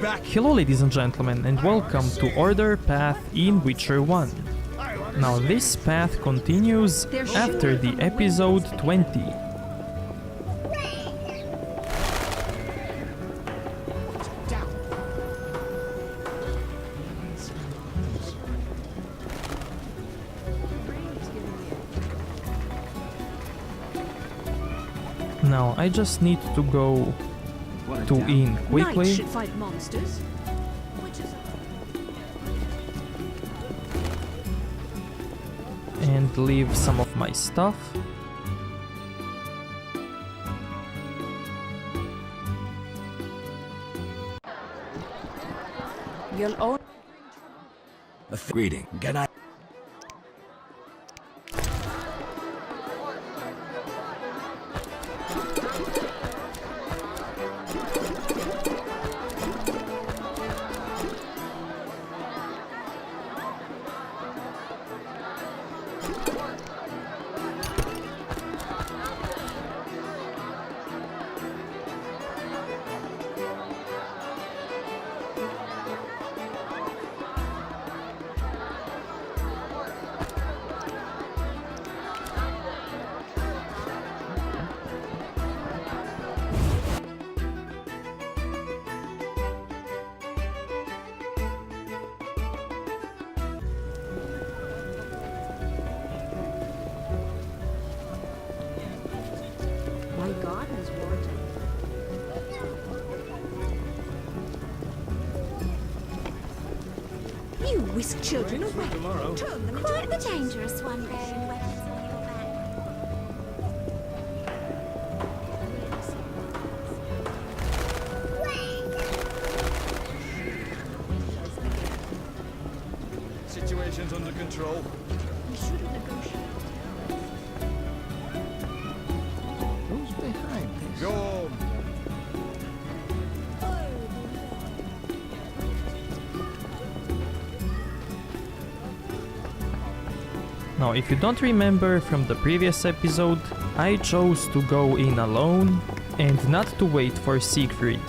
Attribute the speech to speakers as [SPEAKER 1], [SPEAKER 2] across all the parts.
[SPEAKER 1] Hello ladies and gentlemen, and welcome to Order Path in Witcher 1. Now this path continues after the episode 20. Now I just need to go to inn quickly.
[SPEAKER 2] Knights should fight monsters.
[SPEAKER 1] And leave some of my stuff.
[SPEAKER 2] You'll own.
[SPEAKER 3] Greeting. Good night.
[SPEAKER 2] My God has water. You whisk children away. Turn them
[SPEAKER 4] Quite
[SPEAKER 2] into
[SPEAKER 4] the dangerous one bearing weapons on your back.
[SPEAKER 5] Situation's under control.
[SPEAKER 2] We should have negotiated.
[SPEAKER 3] Who's behind this?
[SPEAKER 5] Go on.
[SPEAKER 1] Now if you don't remember from the previous episode, I chose to go in alone and not to wait for Siegfried.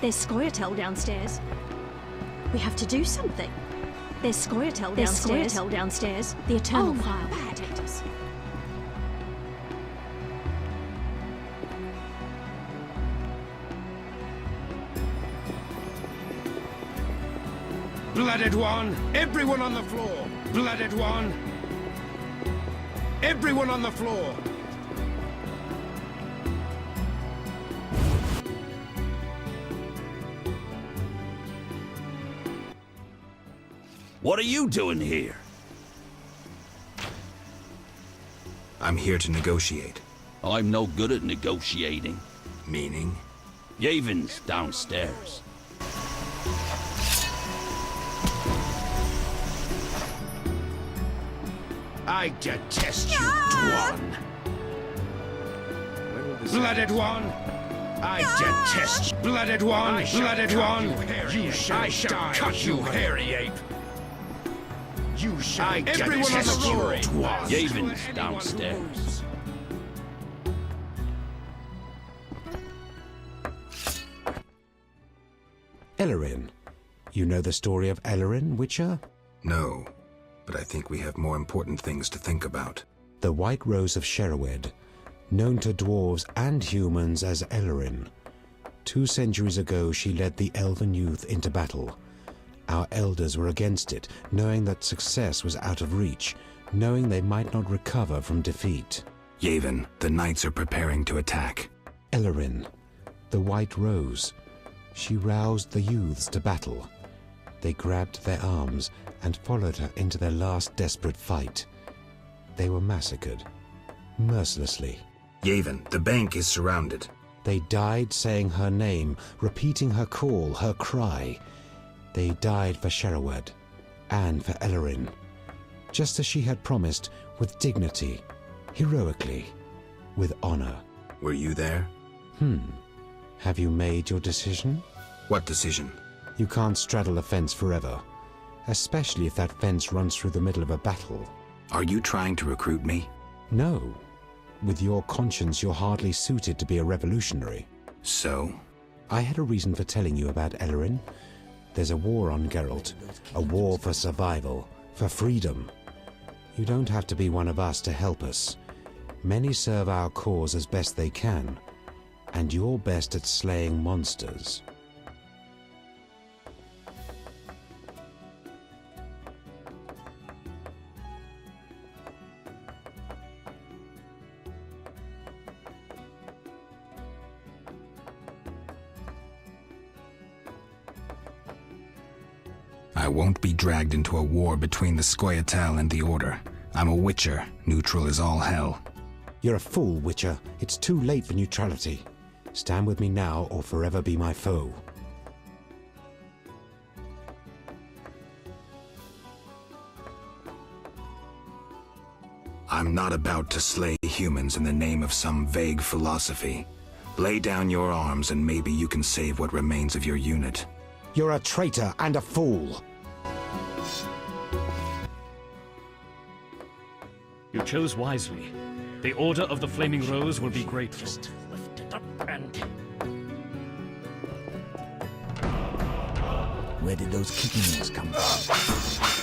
[SPEAKER 5] There's Scoia'tael downstairs. We have to do something. There's Scoia'tael downstairs. The Eternal File will protect us.
[SPEAKER 6] Blooded one! Everyone on the floor! Blooded one! Everyone on the floor!
[SPEAKER 7] What are you doing here?
[SPEAKER 8] I'm here to negotiate.
[SPEAKER 7] I'm no good at negotiating.
[SPEAKER 8] Meaning?
[SPEAKER 7] Yavon's downstairs.
[SPEAKER 6] I detest you, Dwan! Blooded one! I detest you! Blooded one! Blooded one! I shall cut you, hairy ape! You shall everyone on the floor!
[SPEAKER 7] Yavon's downstairs.
[SPEAKER 9] Ellerin. You know the story of Ellerin, Witcher?
[SPEAKER 8] No, but I think we have more important things to think about.
[SPEAKER 9] The White Rose of Sherwood, known to dwarves and humans as Ellerin. 2 centuries ago she led the elven youth into battle. Our elders were against it, knowing that success was out of reach, knowing they might not recover from defeat.
[SPEAKER 8] Yavon, the knights are preparing to attack.
[SPEAKER 9] Ellerin, the White Rose. She roused the youths to battle. They grabbed their arms and followed her into their last desperate fight. They were massacred, mercilessly.
[SPEAKER 8] Yavon, the bank is surrounded.
[SPEAKER 9] They died saying her name, repeating her call, her cry. They died for Sherwood and for Ellerin, just as she had promised, with dignity, heroically, with honor.
[SPEAKER 8] Were you there?
[SPEAKER 9] Have you made your decision?
[SPEAKER 8] What decision?
[SPEAKER 9] You can't straddle a fence forever, especially if that fence runs through the middle of a battle.
[SPEAKER 8] Are you trying to recruit me?
[SPEAKER 9] No. With your conscience, you're hardly suited to be a revolutionary.
[SPEAKER 8] So?
[SPEAKER 9] I had a reason for telling you about Ellerin. There's a war on Geralt, a war for survival, for freedom. You don't have to be one of us to help us. Many serve our cause as best they can, and you're best at slaying monsters.
[SPEAKER 8] I won't be dragged into a war between the Scoia'tael and the Order. I'm a Witcher. Neutral is all hell.
[SPEAKER 9] You're a fool, Witcher. It's too late for neutrality. Stand with me now or forever be my foe.
[SPEAKER 8] I'm not about to slay humans in the name of some vague philosophy. Lay down your arms and maybe you can save what remains of your unit.
[SPEAKER 9] You're a traitor and a fool.
[SPEAKER 10] You chose wisely. The Order of the Flaming Rose will be grateful. Lift it up and...
[SPEAKER 3] Where did those kickings come from?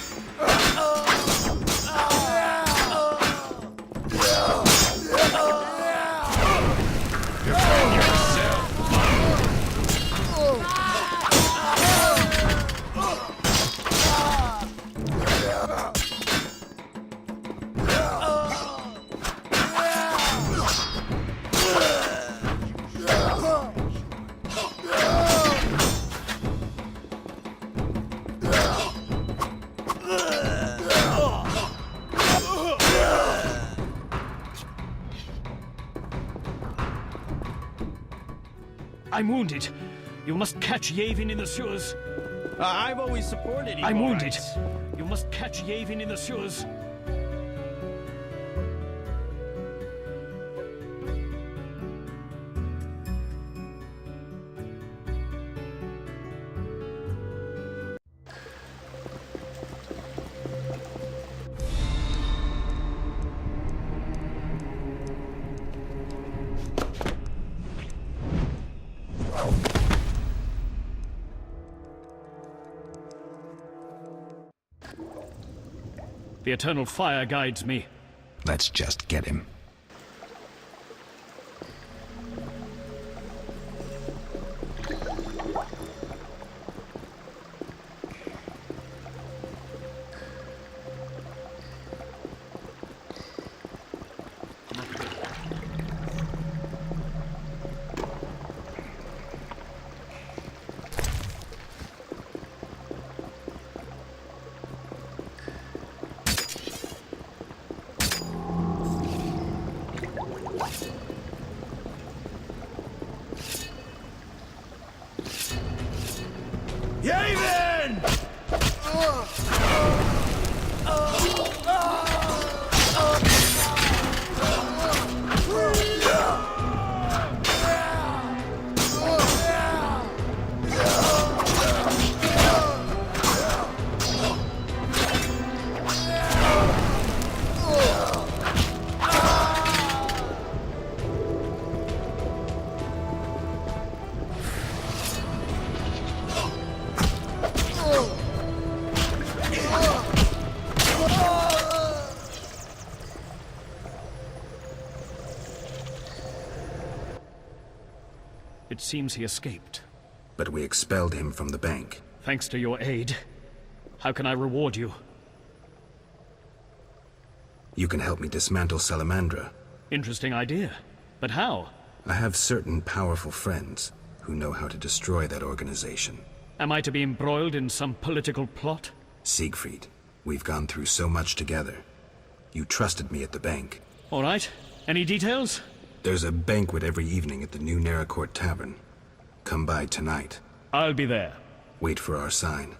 [SPEAKER 10] I'm wounded. You must catch Yavon in the sewers.
[SPEAKER 6] I've always supported you.
[SPEAKER 10] I'm wounded. You must catch Yavon in the sewers. The eternal fire guides me.
[SPEAKER 8] Let's just get him.
[SPEAKER 10] It seems he escaped.
[SPEAKER 8] But we expelled him from the bank.
[SPEAKER 10] Thanks to your aid. How can I reward you?
[SPEAKER 8] You can help me dismantle Salamandra.
[SPEAKER 10] Interesting idea. But how?
[SPEAKER 8] I have certain powerful friends who know how to destroy that organization.
[SPEAKER 10] Am I to be embroiled in some political plot?
[SPEAKER 8] Siegfried, we've gone through so much together. You trusted me at the bank.
[SPEAKER 10] All right. Any details?
[SPEAKER 8] There's a banquet every evening at the new Naracourt Tavern. Come by tonight.
[SPEAKER 10] I'll be there.
[SPEAKER 8] Wait for our sign.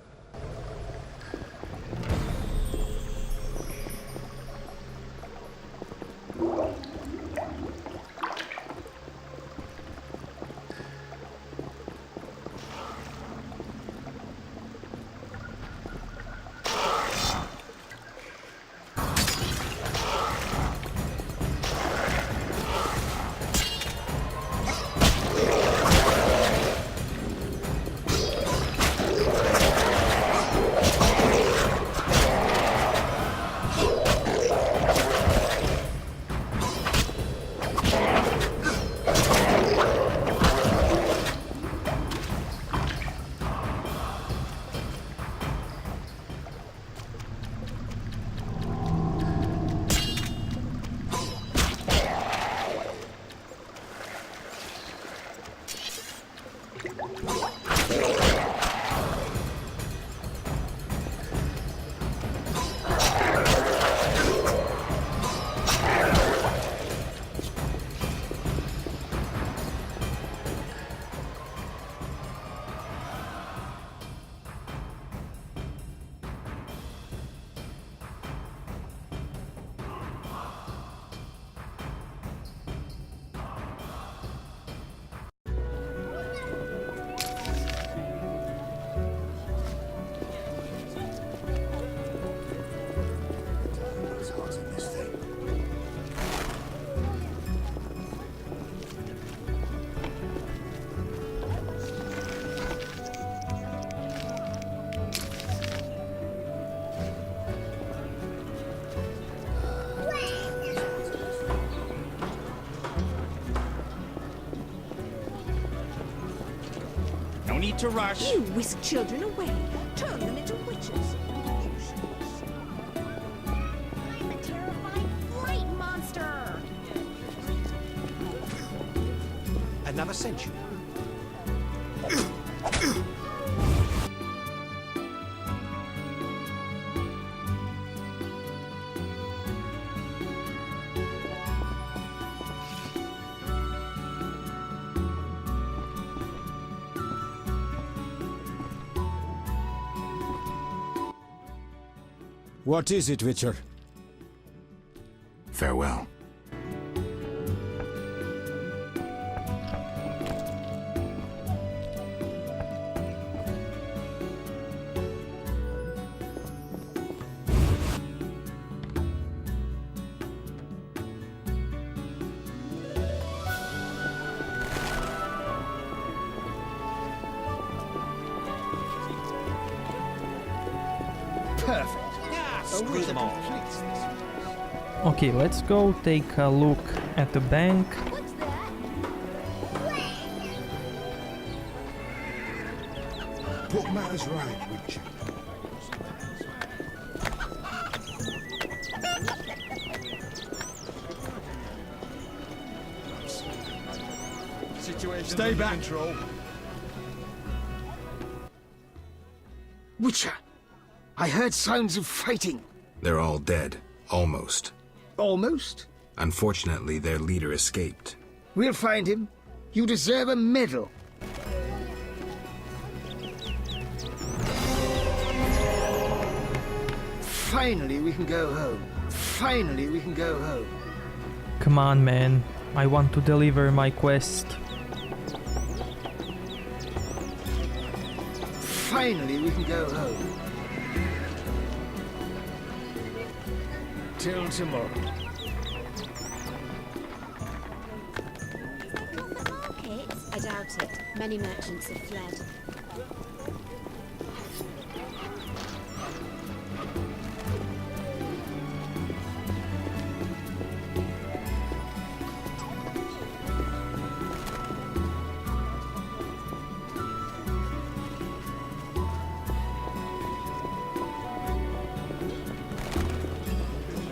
[SPEAKER 6] No need to rush.
[SPEAKER 2] You whisk children away. Turn them into witches.
[SPEAKER 4] I'm a terrifying freight monster!
[SPEAKER 3] Another century.
[SPEAKER 11] What is it, Witcher?
[SPEAKER 8] Farewell.
[SPEAKER 3] perfect. Yeah, screw them all.
[SPEAKER 1] Okay, let's go take a look at the bank.
[SPEAKER 4] What's that?
[SPEAKER 6] Put matters right, Witcher. Stay back. Control.
[SPEAKER 3] Witcher, I heard sounds of fighting.
[SPEAKER 8] They're all dead. Almost.
[SPEAKER 3] Almost.
[SPEAKER 8] Unfortunately, their leader escaped.
[SPEAKER 3] We'll find him. You deserve a medal. Finally, we can go home. Finally, we can go home.
[SPEAKER 1] Come on, man. I want to deliver my quest.
[SPEAKER 3] Finally, we can go home. Till tomorrow.
[SPEAKER 5] Markets? I doubt it. Many merchants have fled.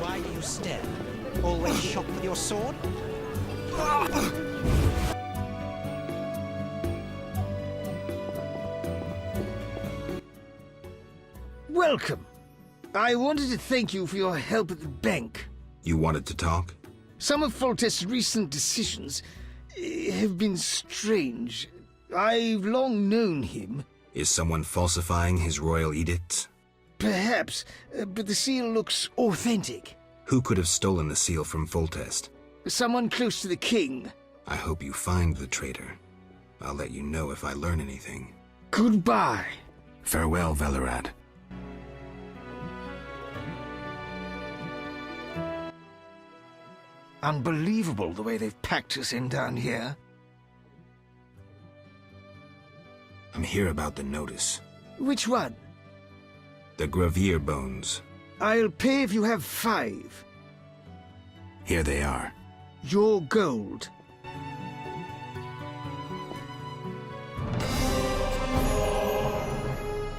[SPEAKER 3] Why do you stare? Always shot with your sword? Welcome. I wanted to thank you for your help at the bank.
[SPEAKER 8] You wanted to talk?
[SPEAKER 3] Some of Foltest's recent decisions have been strange. I've long known him.
[SPEAKER 8] Is someone falsifying his royal edicts?
[SPEAKER 3] Perhaps, but the seal looks authentic.
[SPEAKER 8] Who could have stolen the seal from Foltest?
[SPEAKER 3] Someone close to the king.
[SPEAKER 8] I hope you find the traitor. I'll let you know if I learn anything.
[SPEAKER 3] Goodbye.
[SPEAKER 8] Farewell, Velerad.
[SPEAKER 3] Unbelievable the way they've packed us in down here.
[SPEAKER 8] I'm here about the notice.
[SPEAKER 3] Which one?
[SPEAKER 8] The Gravier bones.
[SPEAKER 3] I'll pay if you have 5.
[SPEAKER 8] Here they are.
[SPEAKER 3] Your gold.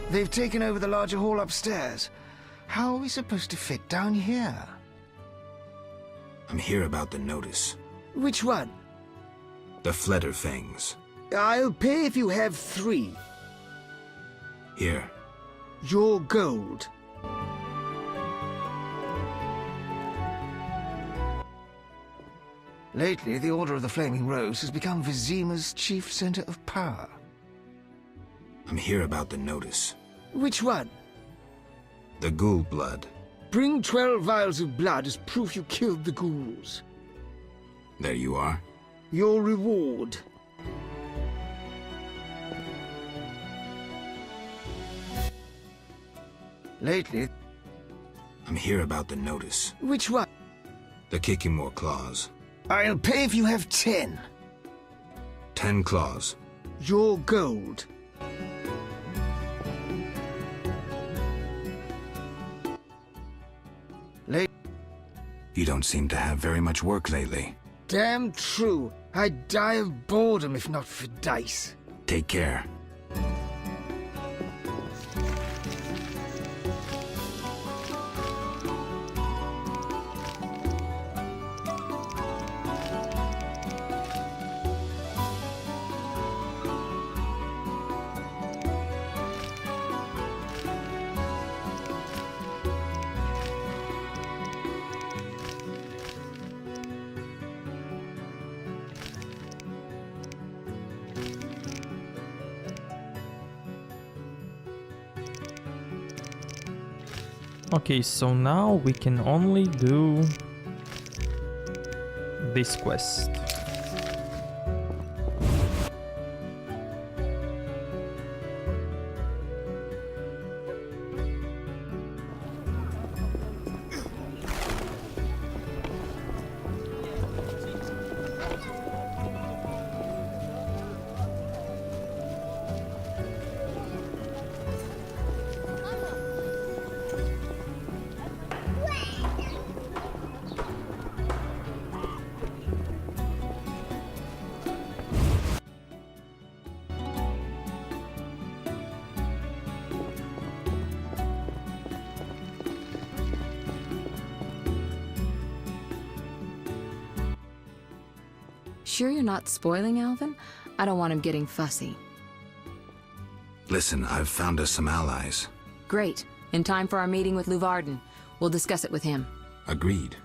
[SPEAKER 3] They've taken over the larger hall upstairs. How are we supposed to fit down here?
[SPEAKER 8] I'm here about the notice.
[SPEAKER 3] Which one?
[SPEAKER 8] The Flederfangs.
[SPEAKER 3] I'll pay if you have 3.
[SPEAKER 8] Here.
[SPEAKER 3] Your gold. Lately, the Order of the Flaming Rose has become Vizima's chief center of power.
[SPEAKER 8] I'm here about the notice.
[SPEAKER 3] Which one?
[SPEAKER 8] The ghoul blood.
[SPEAKER 3] Bring 12 vials of blood as proof you killed the ghouls.
[SPEAKER 8] There you are.
[SPEAKER 3] Your reward. Lately...
[SPEAKER 8] I'm here about the notice.
[SPEAKER 3] Which one?
[SPEAKER 8] The Kikimore claws.
[SPEAKER 3] I'll pay if you have 10.
[SPEAKER 8] 10 claws.
[SPEAKER 3] Your gold.
[SPEAKER 8] You don't seem to have very much work lately.
[SPEAKER 3] Damn true. I'd die of boredom if not for dice.
[SPEAKER 8] Take care.
[SPEAKER 1] Okay, so now we can only do this quest.
[SPEAKER 11] sure you're not spoiling Alvin? I don't want him getting fussy.
[SPEAKER 8] Listen, I've found us some allies.
[SPEAKER 11] Great. In time for our meeting with Luvarden. We'll discuss it with him.
[SPEAKER 8] Agreed.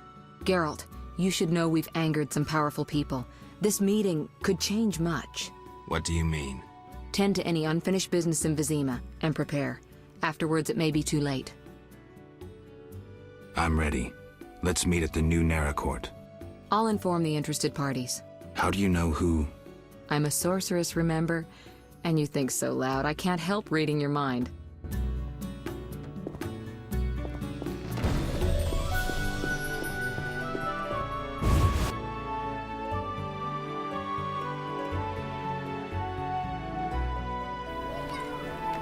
[SPEAKER 11] Geralt, you should know we've angered some powerful people. This meeting could change much.
[SPEAKER 8] What do you mean?
[SPEAKER 11] Tend to any unfinished business in Vizima, and prepare. Afterwards, it may be too late.
[SPEAKER 8] I'm ready. Let's meet at the new Naracourt.
[SPEAKER 11] I'll inform the interested parties.
[SPEAKER 8] How do you know who?
[SPEAKER 11] I'm a sorceress, remember? And you think so loud, I can't help reading your mind.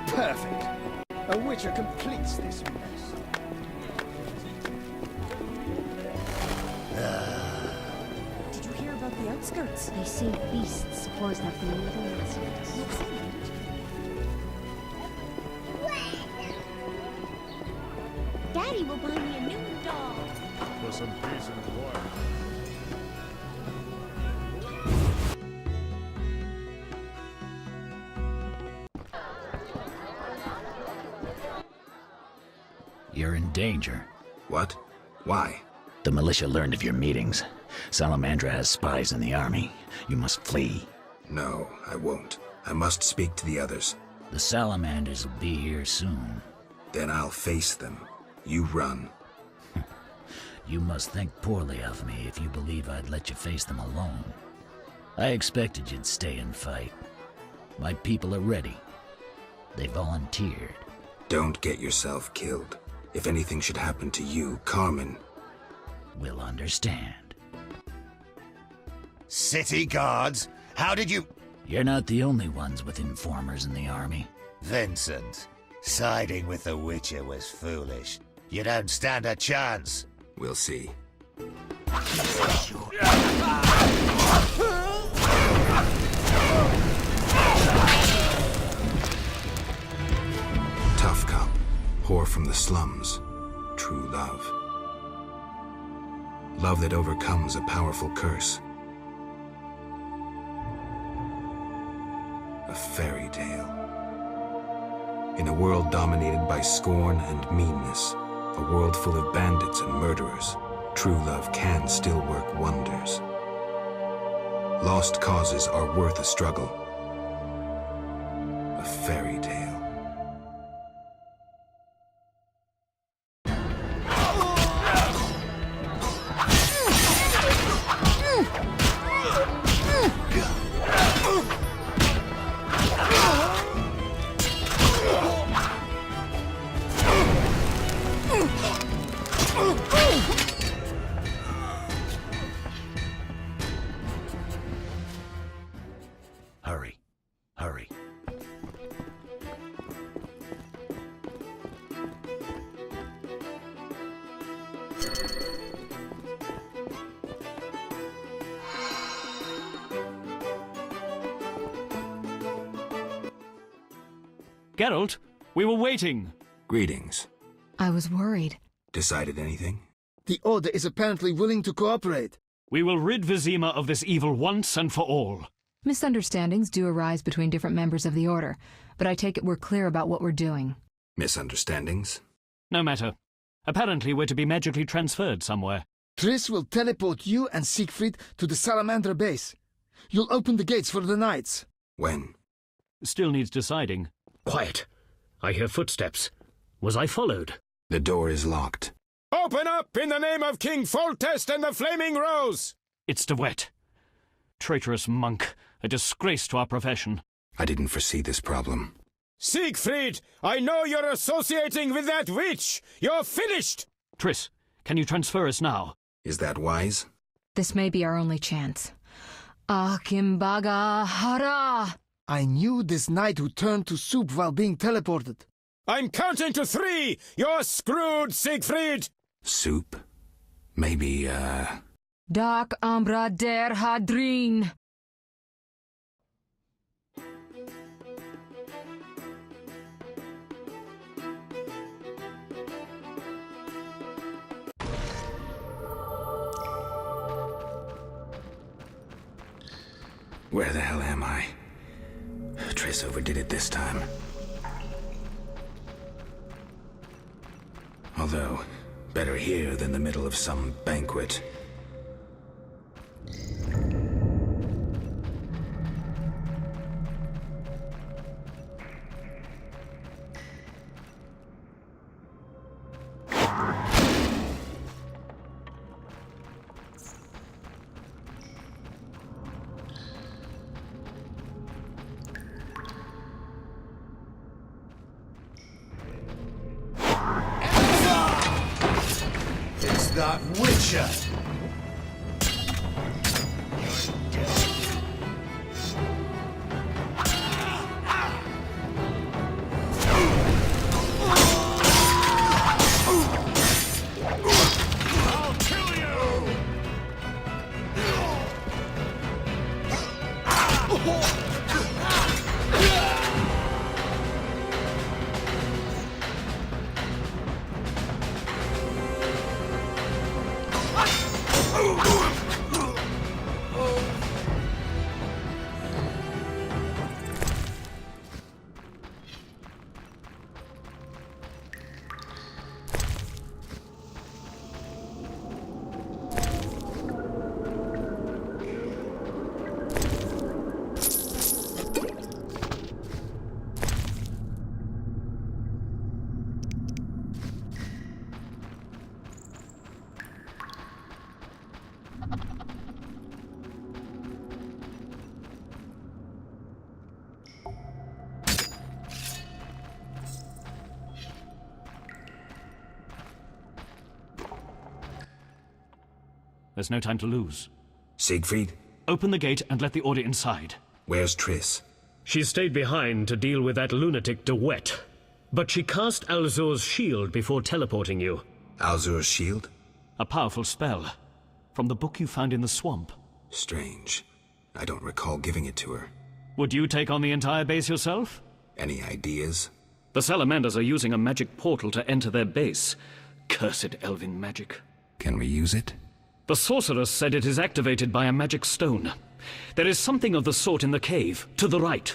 [SPEAKER 3] Perfect. A witcher completes this mess.
[SPEAKER 2] Did you hear about the outskirts?
[SPEAKER 5] They say beasts poison up the little residents.
[SPEAKER 4] Daddy will buy me a new doll.
[SPEAKER 6] For some peace and quiet.
[SPEAKER 12] You're in danger.
[SPEAKER 8] What? Why?
[SPEAKER 12] The militia learned of your meetings. Salamandra has spies in the army. You must flee.
[SPEAKER 8] No, I won't. I must speak to the others.
[SPEAKER 12] The Salamanders will be here soon.
[SPEAKER 8] Then I'll face them. You run.
[SPEAKER 12] You must think poorly of me if you believe I'd let you face them alone. I expected you'd stay and fight. My people are ready. They volunteered.
[SPEAKER 8] Don't get yourself killed. If anything should happen to you, Carmen
[SPEAKER 12] will understand.
[SPEAKER 13] City guards? How did you...
[SPEAKER 12] You're not the only ones with informers in the army.
[SPEAKER 13] Vincent, siding with the Witcher was foolish. You don't stand a chance.
[SPEAKER 8] We'll see. Tough cop. Whore from the slums. True love. Love that overcomes a powerful curse. A fairy tale. In a world dominated by scorn and meanness, a world full of bandits and murderers, true love can still work wonders. Lost causes are worth a struggle. A fairy tale.
[SPEAKER 12] Hurry. Hurry.
[SPEAKER 10] Geralt, we were waiting.
[SPEAKER 8] Greetings.
[SPEAKER 11] I was worried.
[SPEAKER 8] Decided anything?
[SPEAKER 3] The Order is apparently willing to cooperate.
[SPEAKER 10] We will rid Vizima of this evil once and for all.
[SPEAKER 11] Misunderstandings do arise between different members of the Order, but I take it we're clear about what we're doing.
[SPEAKER 8] Misunderstandings?
[SPEAKER 10] No matter. Apparently we're to be magically transferred somewhere.
[SPEAKER 3] Triss will teleport you and Siegfried to the Salamander base. You'll open the gates for the knights.
[SPEAKER 8] When?
[SPEAKER 10] Still needs deciding. Quiet. I hear footsteps. Was I followed?
[SPEAKER 8] The door is locked.
[SPEAKER 6] Open up in the name of King Foltest and the Flaming Rose!
[SPEAKER 10] It's De Wet. Traitorous monk. A disgrace to our profession.
[SPEAKER 8] I didn't foresee this problem.
[SPEAKER 6] Siegfried, I know you're associating with that witch! You're finished!
[SPEAKER 10] Triss, can you transfer us now?
[SPEAKER 8] Is that wise?
[SPEAKER 11] This may be our only chance. Akimbaga Hara!
[SPEAKER 3] I knew this knight who turned to soup while being teleported.
[SPEAKER 6] I'm counting to 3! You're screwed, Siegfried!
[SPEAKER 8] Soup? Maybe,
[SPEAKER 11] Dark Ambra der Hadrin!
[SPEAKER 8] Where the hell am I? Triss overdid it this time. Although, better here than the middle of some banquet.
[SPEAKER 13] It's that Witcher!
[SPEAKER 6] I'll kill you!
[SPEAKER 10] There's no time to lose.
[SPEAKER 8] Siegfried?
[SPEAKER 10] Open the gate and let the order inside.
[SPEAKER 8] Where's Triss?
[SPEAKER 14] She stayed behind to deal with that lunatic de Wet. But she cast Alzur's shield before teleporting you.
[SPEAKER 8] Alzur's shield?
[SPEAKER 10] A powerful spell. From the book you found in the swamp.
[SPEAKER 8] Strange. I don't recall giving it to her.
[SPEAKER 10] Would you take on the entire base yourself?
[SPEAKER 8] Any ideas?
[SPEAKER 10] The Salamanders are using a magic portal to enter their base. Cursed elven magic.
[SPEAKER 8] Can we use it?
[SPEAKER 10] The sorceress said it is activated by a magic stone. There is something of the sort in the cave, to the right.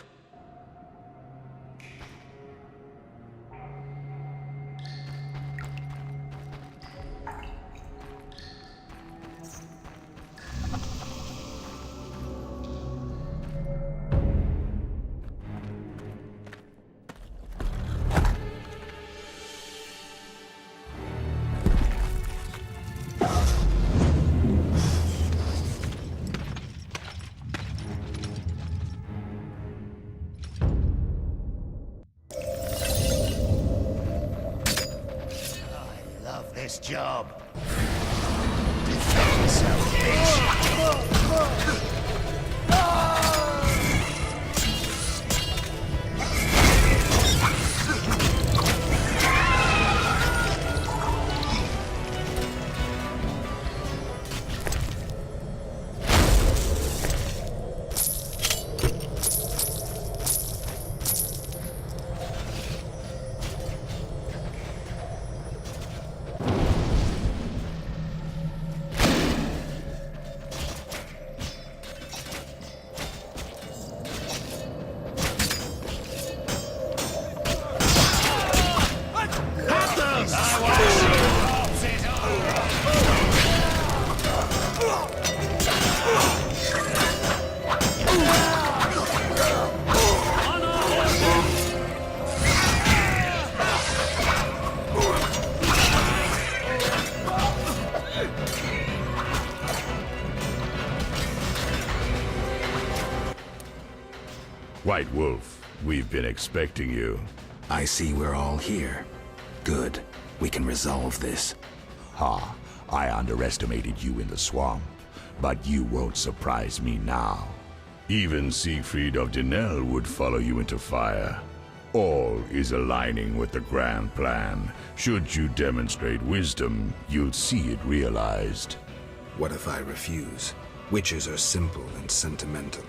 [SPEAKER 13] This job. Defend yourself, bitch.
[SPEAKER 6] White Wolf, we've been expecting you.
[SPEAKER 8] I see we're all here. Good. We can resolve this.
[SPEAKER 7] Ha! I underestimated you in the swamp, but you won't surprise me now.
[SPEAKER 6] Even Siegfried of Denel would follow you into fire. All is aligning with the grand plan. Should you demonstrate wisdom, you'll see it realized.
[SPEAKER 8] What if I refuse? Witches are simple and sentimental.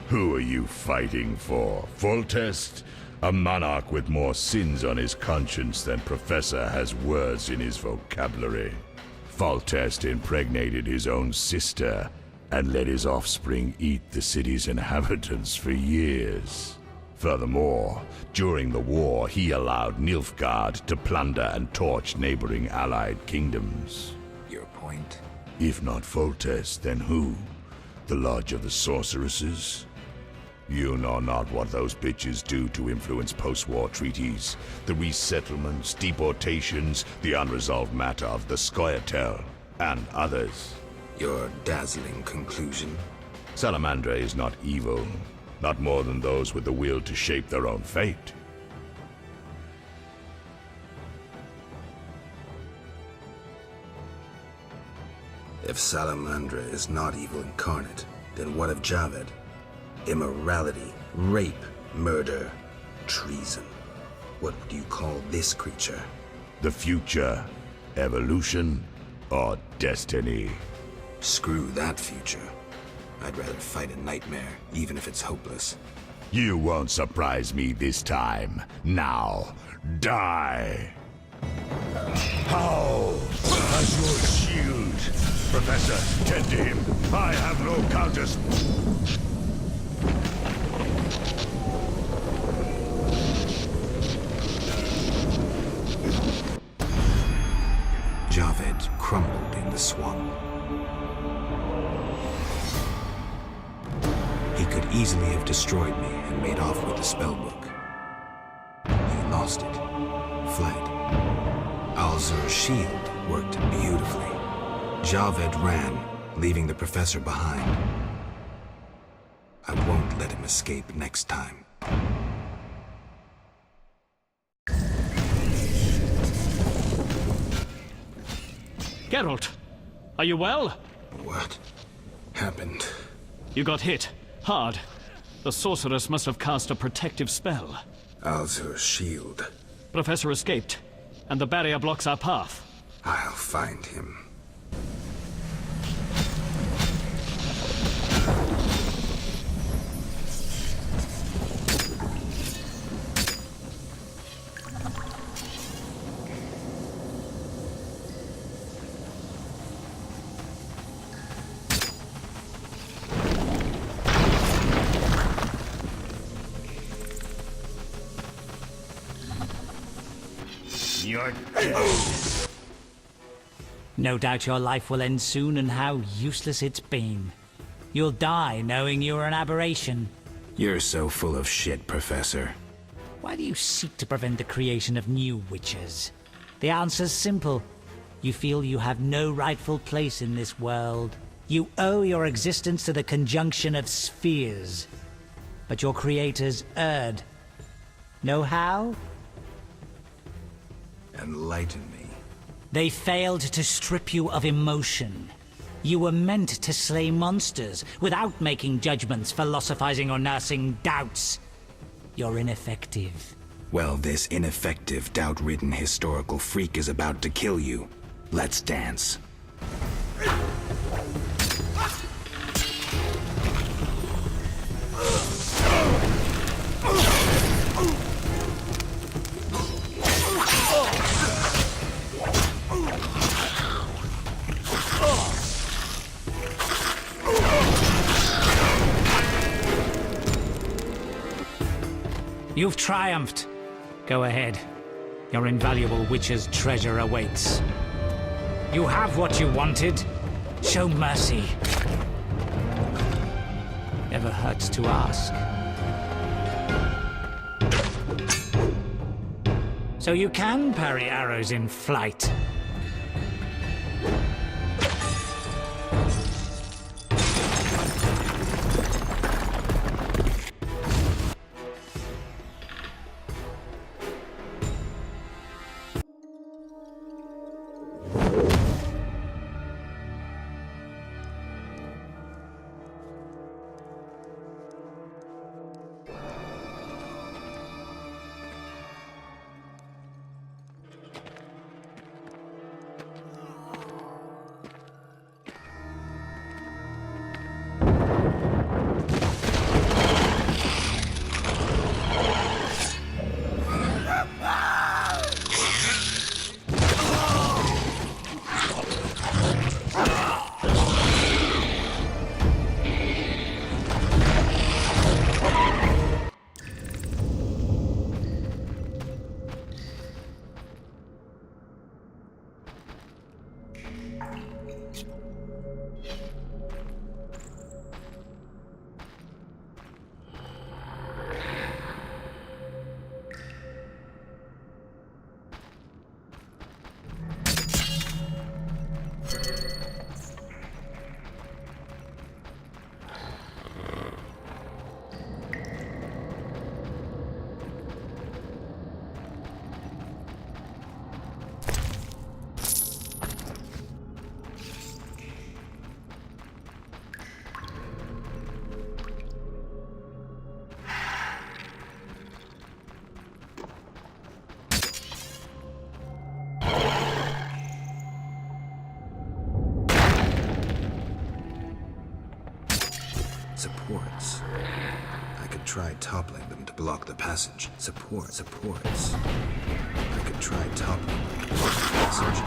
[SPEAKER 6] Who are you fighting for? Foltest? A monarch with more sins on his conscience than Professor has words in his vocabulary. Foltest impregnated his own sister. and let his offspring eat the city's inhabitants for years. Furthermore, during the war, he allowed Nilfgaard to plunder and torch neighboring allied kingdoms.
[SPEAKER 8] Your point?
[SPEAKER 6] If not Foltest, then who? The Lodge of the Sorceresses? You know not what those bitches do to influence post-war treaties, the resettlements, deportations, the unresolved matter of the Scoia'tael, and others.
[SPEAKER 8] Your dazzling conclusion?
[SPEAKER 6] Salamandra is not evil, not more than those with the will to shape their own fate.
[SPEAKER 8] If Salamandra is not evil incarnate, then what of Javed? Immorality, rape, murder, treason. What would you call this creature?
[SPEAKER 6] The future, evolution, or destiny?
[SPEAKER 8] Screw that future. I'd rather fight a nightmare, even if it's hopeless.
[SPEAKER 6] You won't surprise me this time. Now, die! How? As your shield! Professor, tend to him. I have no counters.
[SPEAKER 8] Javed crumbled in the swamp. He could easily have destroyed me and made off with the spellbook. He lost it, fled. Alzur's shield worked beautifully. Javed ran, leaving the professor behind. I won't let him escape next time.
[SPEAKER 10] Geralt, are you well?
[SPEAKER 8] What happened?
[SPEAKER 10] You got hit. Hard. The sorceress must have cast a protective spell.
[SPEAKER 8] Alzur's shield.
[SPEAKER 10] Professor escaped, and the barrier blocks our path.
[SPEAKER 8] I'll find him.
[SPEAKER 15] You're dead. No doubt your life will end soon, and how useless it's been. You'll die knowing you're an aberration.
[SPEAKER 8] You're so full of shit, Professor.
[SPEAKER 15] Why do you seek to prevent the creation of new witches? The answer's simple. You feel you have no rightful place in this world. You owe your existence to the conjunction of spheres. But your creators erred. Know how?
[SPEAKER 8] Enlighten me.
[SPEAKER 15] They failed to strip you of emotion. You were meant to slay monsters without making judgments, philosophizing, or nursing doubts. You're ineffective.
[SPEAKER 8] Well, this ineffective, doubt-ridden historical freak is about to kill you. Let's dance.
[SPEAKER 15] You've triumphed. Go ahead. Your invaluable witch's treasure awaits. You have what you wanted. Show mercy. Never hurts to ask. So you can parry arrows in flight.
[SPEAKER 8] Supports. I could try toppling them to block the passage. Supports. I could try toppling them to block the passage.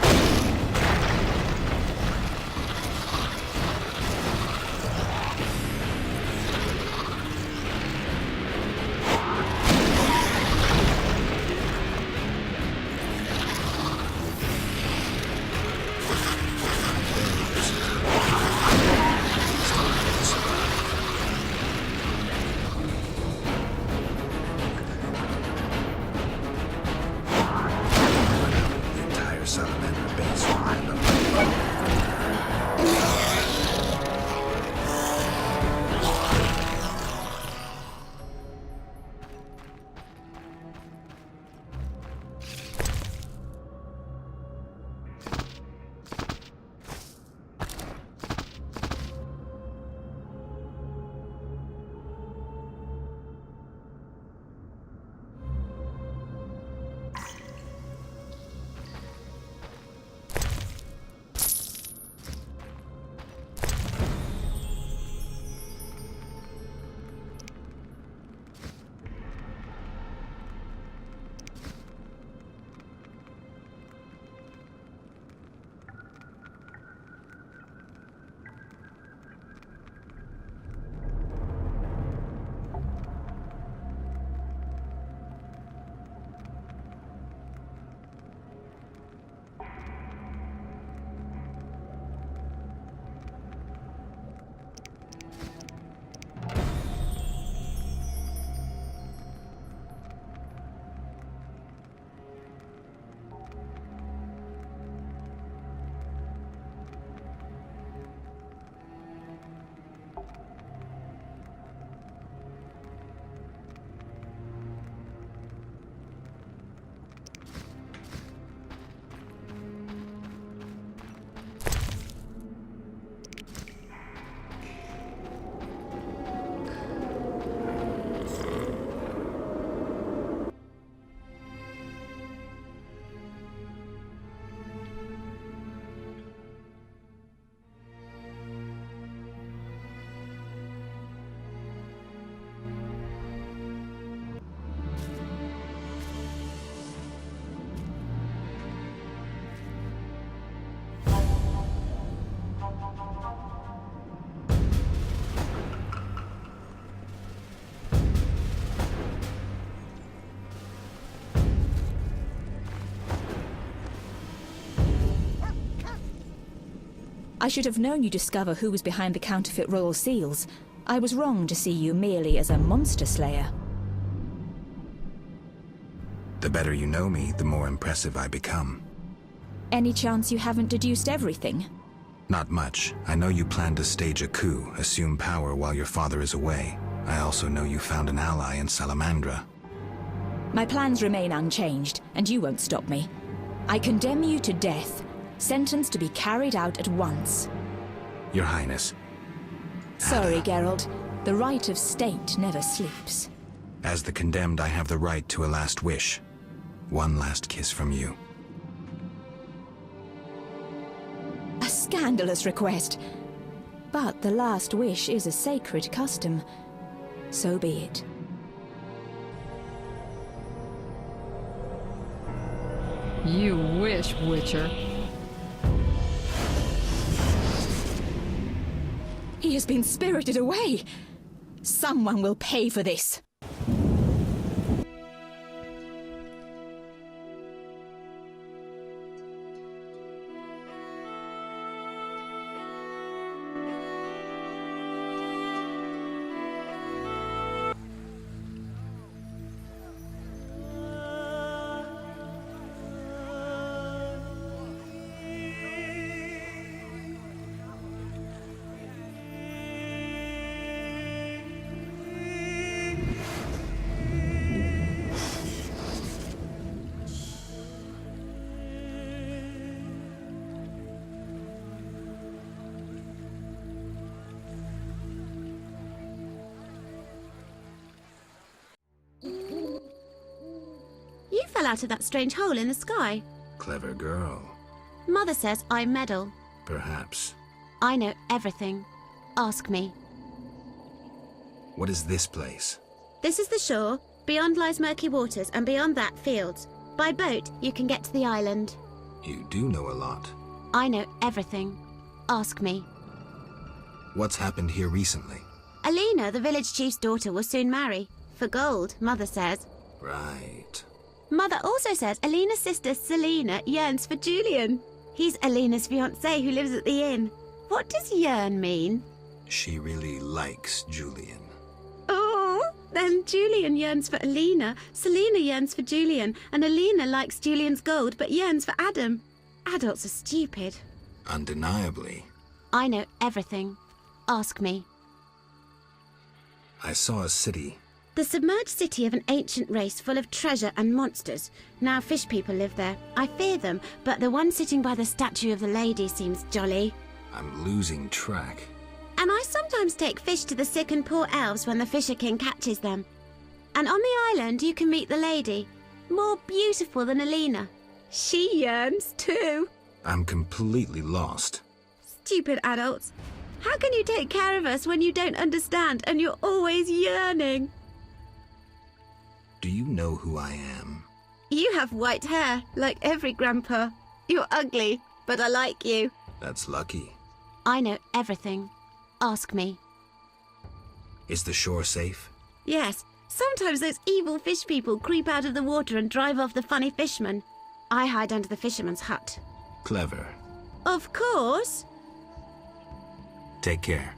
[SPEAKER 2] I should have known you'd discover who was behind the counterfeit royal seals. I was wrong to see you merely as a monster slayer.
[SPEAKER 8] The better you know me, the more impressive I become.
[SPEAKER 2] Any chance you haven't deduced everything?
[SPEAKER 8] Not much. I know you plan to stage a coup, assume power while your father is away. I also know you found an ally in Salamandra.
[SPEAKER 2] My plans remain unchanged, and you won't stop me. I condemn you to death, sentenced to be carried out at once.
[SPEAKER 8] Your Highness.
[SPEAKER 2] Sorry, Geralt. The right of state never sleeps.
[SPEAKER 8] As the condemned, I have the right to a last wish. One last kiss from you.
[SPEAKER 2] A scandalous request. But the last wish is a sacred custom. So be it.
[SPEAKER 16] You wish, Witcher.
[SPEAKER 2] He has been spirited away. Someone will pay for this.
[SPEAKER 4] You fell out of that strange hole in the sky.
[SPEAKER 8] Clever girl.
[SPEAKER 4] Mother says I meddle.
[SPEAKER 8] Perhaps.
[SPEAKER 4] I know everything. Ask me.
[SPEAKER 8] What is this place?
[SPEAKER 17] This is the shore. Beyond lies murky waters, and beyond that, fields. By boat, you can get to the island.
[SPEAKER 8] You do know a lot.
[SPEAKER 17] I know everything. Ask me.
[SPEAKER 8] What's happened here recently?
[SPEAKER 17] Alina, the village chief's daughter, will soon marry. For gold, Mother says.
[SPEAKER 8] Right.
[SPEAKER 17] Mother also says Alina's sister Selena yearns for Julian. He's Alina's fiancé who lives at the inn. What does yearn mean?
[SPEAKER 8] She really likes Julian.
[SPEAKER 17] Oh, then Julian yearns for Alina, Selena yearns for Julian, and Alina likes Julian's gold but yearns for Adam. Adults are stupid.
[SPEAKER 8] Undeniably.
[SPEAKER 17] I know everything. Ask me.
[SPEAKER 8] I saw a city.
[SPEAKER 17] The submerged city of an ancient race full of treasure and monsters. Now fish people live there. I fear them, but the one sitting by the statue of the lady seems jolly.
[SPEAKER 8] I'm losing track.
[SPEAKER 17] And I sometimes take fish to the sick and poor elves when the Fisher King catches them. And on the island you can meet the lady. More beautiful than Alina. She yearns too.
[SPEAKER 8] I'm completely lost.
[SPEAKER 17] Stupid adults. How can you take care of us when you don't understand and you're always yearning?
[SPEAKER 8] Do you know who I am?
[SPEAKER 17] You have white hair, like every grandpa. You're ugly, but I like you.
[SPEAKER 8] That's lucky.
[SPEAKER 17] I know everything. Ask me.
[SPEAKER 8] Is the shore safe?
[SPEAKER 17] Yes. Sometimes those evil fish people creep out of the water and drive off the funny fishermen. I hide under the fisherman's hut.
[SPEAKER 8] Clever.
[SPEAKER 17] Of course.
[SPEAKER 8] Take care.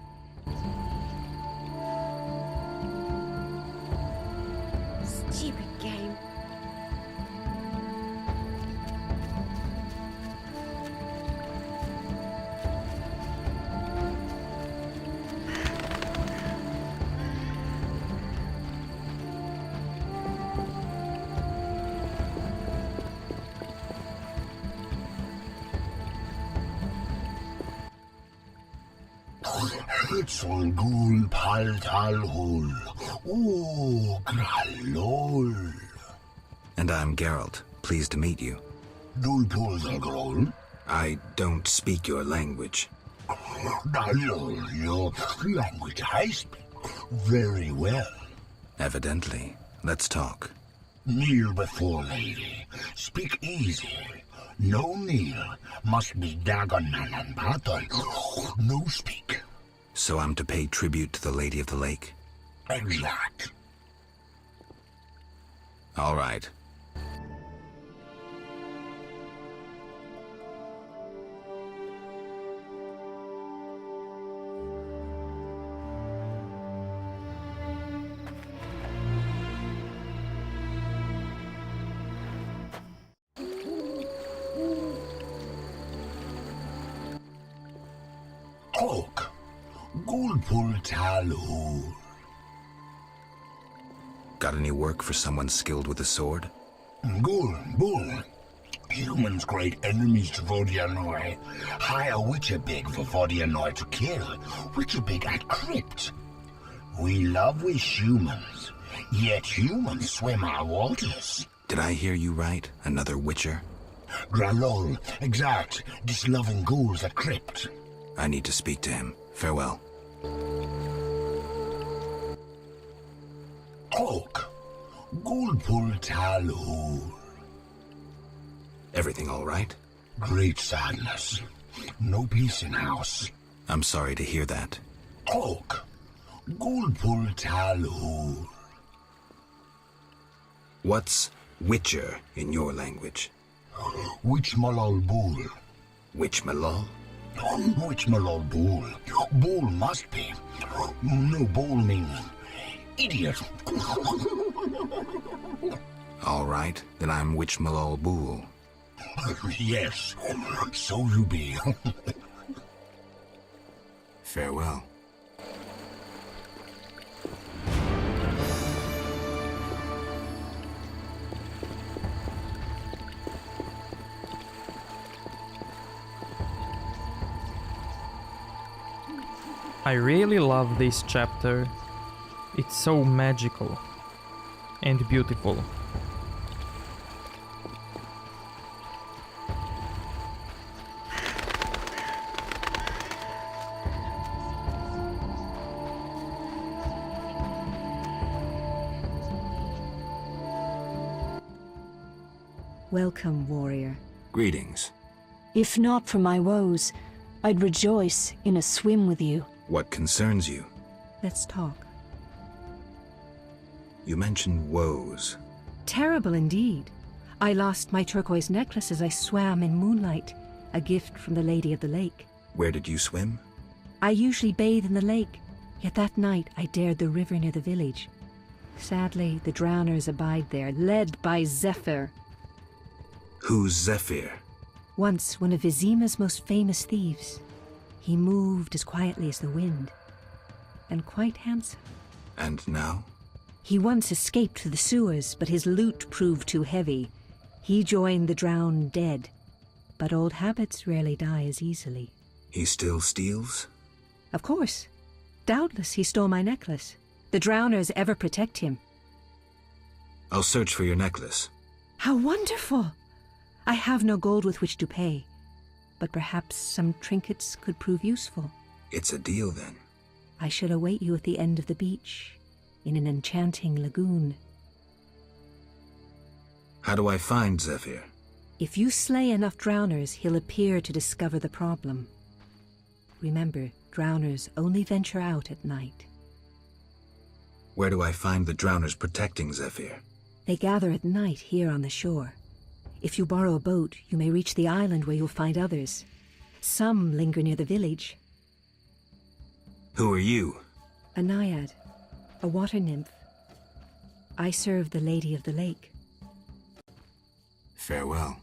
[SPEAKER 17] Stupid game.
[SPEAKER 18] Hitzol gul paltal hul. Oh, gralol.
[SPEAKER 8] And I'm Geralt. Pleased to meet you.
[SPEAKER 18] Dul polzalgrol?
[SPEAKER 8] I don't speak your language.
[SPEAKER 18] Dalol, your language I speak very well.
[SPEAKER 8] Evidently. Let's talk.
[SPEAKER 18] Kneel before lady. Speak easy. No kneel. Must be dagonanan battle. No speak.
[SPEAKER 8] So I'm to pay tribute to the Lady of the Lake?
[SPEAKER 18] Exact.
[SPEAKER 8] All right.
[SPEAKER 18] Oak. Gulpul talhul.
[SPEAKER 8] Got any work for someone skilled with a sword?
[SPEAKER 18] Gul, bull. Humans great enemies to Vodianoi. Hire Witcher big for Vodianoi to kill. Witcher big at crypt. We love wish humans, yet humans swim our waters.
[SPEAKER 8] Did I hear you right? Another Witcher?
[SPEAKER 18] Gralol, exact. Disloving ghouls at crypt.
[SPEAKER 8] I need to speak to him. Farewell.
[SPEAKER 18] Oak. Gulpul talhul.
[SPEAKER 8] Everything all right?
[SPEAKER 18] Great sadness. No peace in house.
[SPEAKER 8] I'm sorry to hear that.
[SPEAKER 18] Oak. Gulpul talhul.
[SPEAKER 8] What's Witcher in your language?
[SPEAKER 18] Witch malol bull.
[SPEAKER 8] Witch malol?
[SPEAKER 18] Witch malol bull. Bull must be. No, bull means idiot.
[SPEAKER 8] All right, then I'm Witch malol bull.
[SPEAKER 18] Yes, so you be.
[SPEAKER 8] Farewell.
[SPEAKER 1] I really love this chapter. It's so magical and beautiful.
[SPEAKER 19] Welcome, warrior.
[SPEAKER 8] Greetings.
[SPEAKER 5] If not for my woes, I'd rejoice in a swim with you.
[SPEAKER 8] What concerns you?
[SPEAKER 19] Let's talk.
[SPEAKER 8] You mentioned woes.
[SPEAKER 19] Terrible indeed. I lost my turquoise necklace as I swam in moonlight, a gift from the Lady of the Lake.
[SPEAKER 8] Where did you swim?
[SPEAKER 19] I usually bathe in the lake, yet that night I dared the river near the village. Sadly, the drowners abide there, led by Zephyr.
[SPEAKER 8] Who's Zephyr?
[SPEAKER 19] Once one of Vizima's most famous thieves. He moved as quietly as the wind, and quite handsome.
[SPEAKER 8] And now?
[SPEAKER 19] He once escaped through the sewers, but his loot proved too heavy. He joined the drowned dead, but old habits rarely die as easily.
[SPEAKER 8] He still steals?
[SPEAKER 19] Of course. Doubtless he stole my necklace. The drowners ever protect him.
[SPEAKER 8] I'll search for your necklace.
[SPEAKER 19] How wonderful! I have no gold with which to pay, but perhaps some trinkets could prove useful.
[SPEAKER 8] It's a deal, then.
[SPEAKER 19] I shall await you at the end of the beach, in an enchanting lagoon.
[SPEAKER 8] How do I find Zephyr?
[SPEAKER 19] If you slay enough drowners, he'll appear to discover the problem. Remember, drowners only venture out at night.
[SPEAKER 8] Where do I find the drowners protecting Zephyr?
[SPEAKER 19] They gather at night here on the shore. If you borrow a boat, you may reach the island where you'll find others. Some linger near the village.
[SPEAKER 8] Who are you?
[SPEAKER 19] A naiad, a water nymph. I serve the Lady of the Lake.
[SPEAKER 8] Farewell.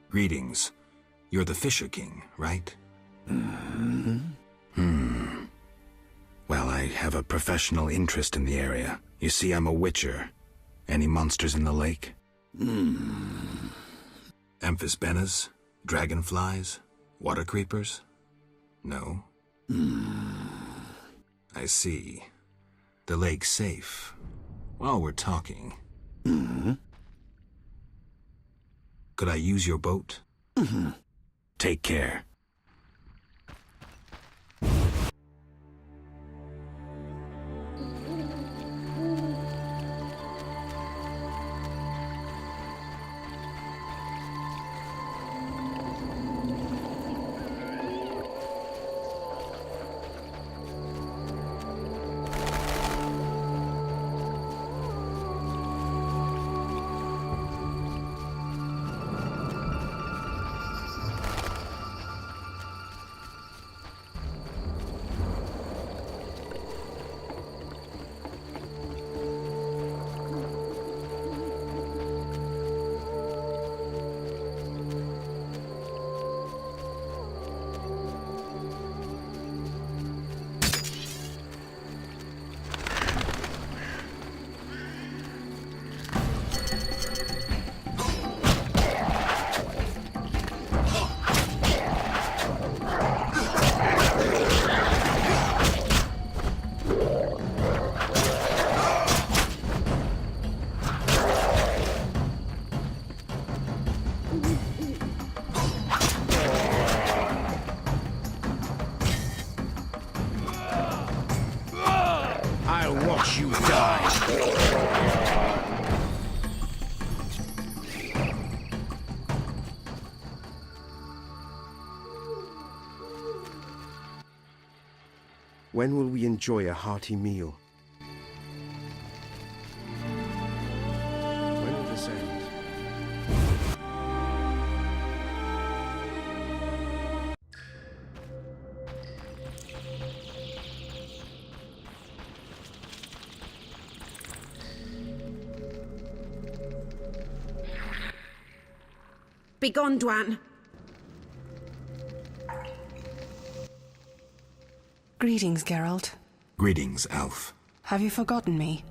[SPEAKER 8] Greetings. You're the Fisher King, right? Well, I have a professional interest in the area. You see, I'm a witcher. Any monsters in the lake? Amphisbaenas? Dragonflies? Water creepers? No? I see. The lake's safe. While we're talking... Could I use your boat? Take care.
[SPEAKER 18] watch you die.
[SPEAKER 20] When will we enjoy a hearty meal? When will this end?
[SPEAKER 17] Begone, Dwan.
[SPEAKER 21] Greetings, Geralt.
[SPEAKER 8] Greetings, Elf.
[SPEAKER 21] Have you forgotten me?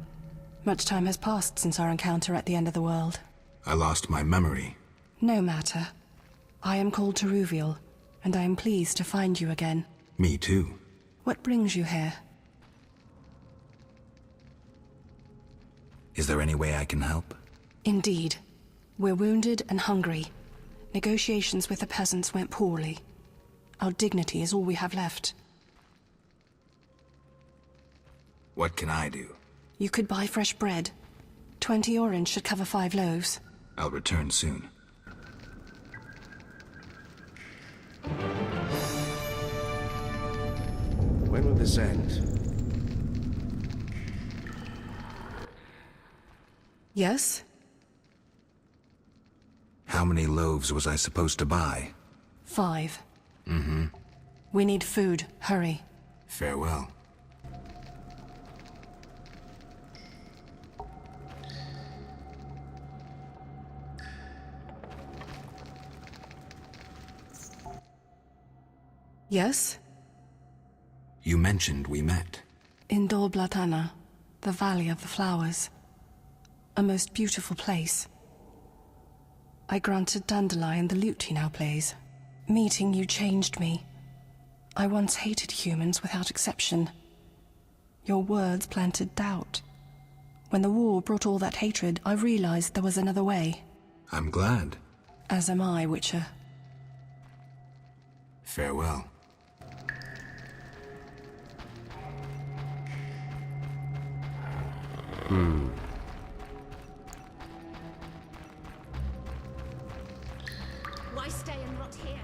[SPEAKER 21] Much time has passed since our encounter at the end of the world.
[SPEAKER 8] I lost my memory.
[SPEAKER 21] No matter. I am called Teruviel, and I am pleased to find you again.
[SPEAKER 8] Me too.
[SPEAKER 21] What brings you here?
[SPEAKER 8] Is there any way I can help?
[SPEAKER 21] Indeed. We're wounded and hungry. Negotiations with the peasants went poorly. Our dignity is all we have left.
[SPEAKER 8] What can I do?
[SPEAKER 21] You could buy fresh bread. 20 orange should cover 5 loaves.
[SPEAKER 8] I'll return soon.
[SPEAKER 20] When will this end?
[SPEAKER 21] Yes?
[SPEAKER 8] How many loaves was I supposed to buy?
[SPEAKER 21] 5.
[SPEAKER 8] Mm-hmm.
[SPEAKER 21] We need food. Hurry.
[SPEAKER 8] Farewell.
[SPEAKER 21] Yes?
[SPEAKER 8] You mentioned we met.
[SPEAKER 21] In Dol Blatana, the Valley of the Flowers. A most beautiful place. I granted Dandelion the lute he now plays. Meeting you changed me. I once hated humans without exception. Your words planted doubt. When the war brought all that hatred, I realized there was another way.
[SPEAKER 8] I'm glad.
[SPEAKER 21] As am I, Witcher.
[SPEAKER 8] Farewell.
[SPEAKER 4] Why stay and rot here?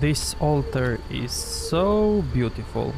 [SPEAKER 1] This altar is so beautiful.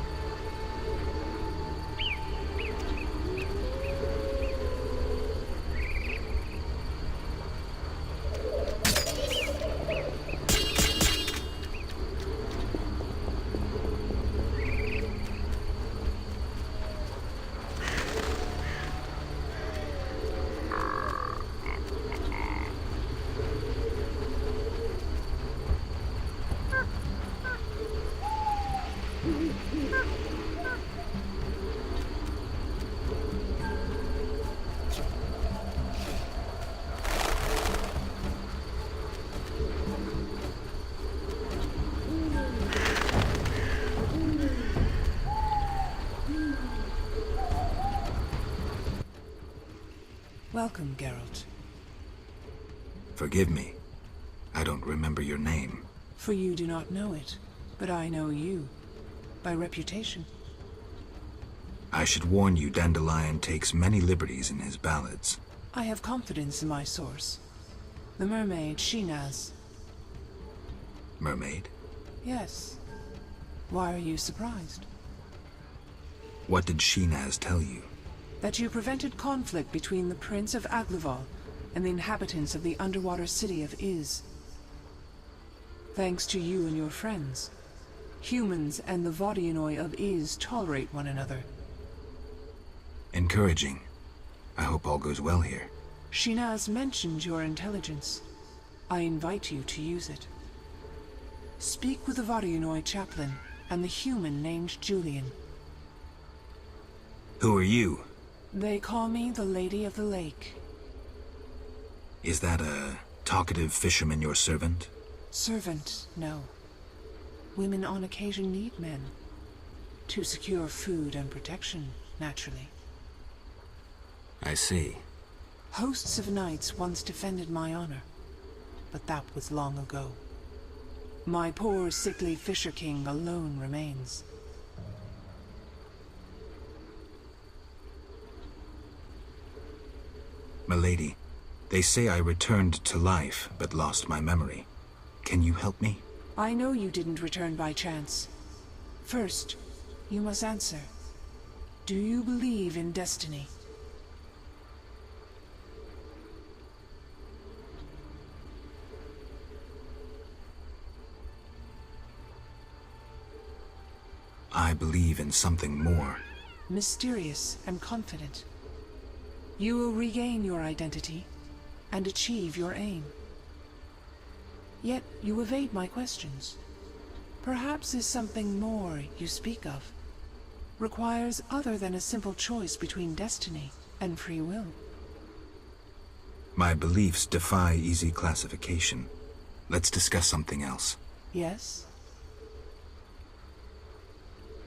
[SPEAKER 21] Welcome, Geralt.
[SPEAKER 8] Forgive me. I don't remember your name.
[SPEAKER 21] For you do not know it, but I know you. By reputation.
[SPEAKER 8] I should warn you, Dandelion takes many liberties in his ballads.
[SPEAKER 21] I have confidence in my source. The mermaid, Shinaz.
[SPEAKER 8] Mermaid?
[SPEAKER 21] Yes. Why are you surprised?
[SPEAKER 8] What did Shinaz tell you?
[SPEAKER 21] That you prevented conflict between the Prince of Agluval and the inhabitants of the underwater city of Iz. Thanks to you and your friends, humans and the Vodianoi of Iz tolerate one another.
[SPEAKER 8] Encouraging. I hope all goes well here.
[SPEAKER 21] Shinaz mentioned your intelligence. I invite you to use it. Speak with the Vodianoi chaplain and the human named Julian.
[SPEAKER 8] Who are you?
[SPEAKER 21] They call me the Lady of the Lake.
[SPEAKER 8] Is that a talkative fisherman your servant?
[SPEAKER 21] Servant, no. Women on occasion need men. To secure food and protection, naturally.
[SPEAKER 8] I see.
[SPEAKER 21] Hosts of knights once defended my honor, but that was long ago. My poor, sickly Fisher King alone remains.
[SPEAKER 8] Milady, they say I returned to life, but lost my memory. Can you help me?
[SPEAKER 21] I know you didn't return by chance. First, you must answer. Do you believe in destiny?
[SPEAKER 8] I believe in something more.
[SPEAKER 21] Mysterious and confident. You will regain your identity and achieve your aim. Yet you evade my questions. Perhaps there's something more you speak of. Requires other than a simple choice between destiny and free will.
[SPEAKER 8] My beliefs defy easy classification. Let's discuss something else.
[SPEAKER 21] Yes?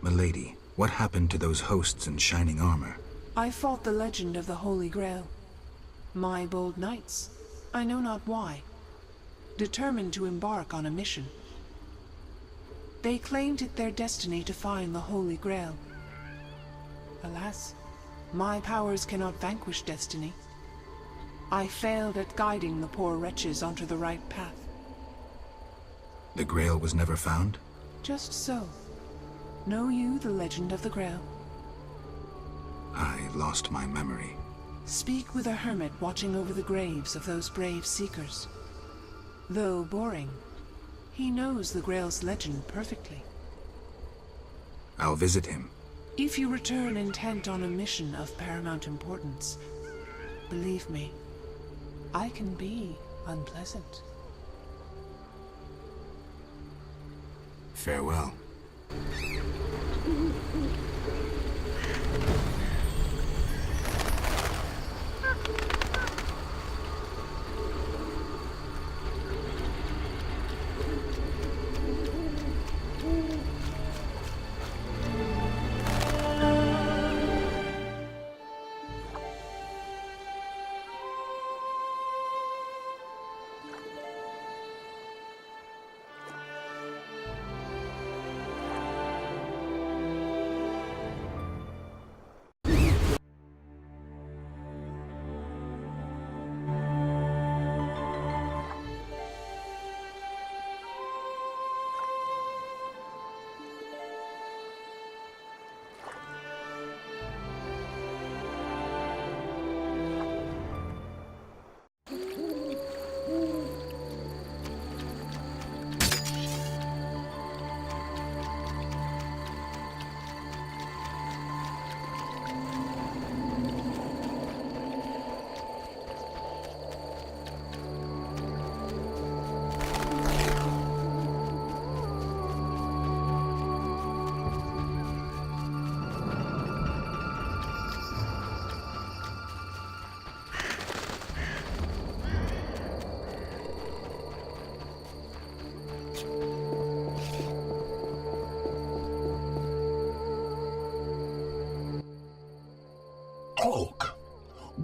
[SPEAKER 8] Milady, what happened to those hosts in shining armor?
[SPEAKER 21] I fought the legend of the Holy Grail. My bold knights, I know not why, determined to embark on a mission. They claimed it their destiny to find the Holy Grail. Alas, my powers cannot vanquish destiny. I failed at guiding the poor wretches onto the right path.
[SPEAKER 8] The Grail was never found?
[SPEAKER 21] Just so. Know you the legend of the Grail?
[SPEAKER 8] I lost my memory.
[SPEAKER 21] Speak with a hermit watching over the graves of those brave seekers. Though boring, he knows the Grail's legend perfectly.
[SPEAKER 8] I'll visit him.
[SPEAKER 21] If you return intent on a mission of paramount importance, believe me, I can be unpleasant.
[SPEAKER 8] Farewell.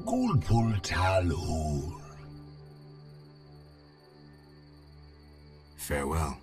[SPEAKER 18] Gulpultalul.
[SPEAKER 8] Farewell.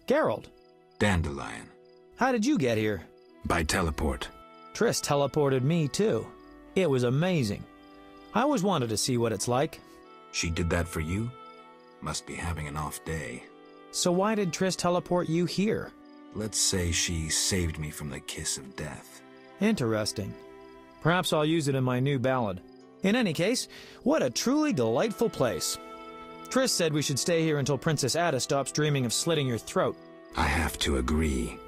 [SPEAKER 9] Geralt.
[SPEAKER 8] Dandelion.
[SPEAKER 9] How did you get here?
[SPEAKER 8] By teleport.
[SPEAKER 9] Triss teleported me, too. It was amazing. I always wanted to see what it's like.
[SPEAKER 8] She did that for you? Must be having an off day.
[SPEAKER 9] So why did Triss teleport you here?
[SPEAKER 8] Let's say she saved me from the kiss of death.
[SPEAKER 9] Interesting. Perhaps I'll use it in my new ballad. In any case, what a truly delightful place. Triss said we should stay here until Princess Ada stops dreaming of slitting your throat.
[SPEAKER 8] I have to agree.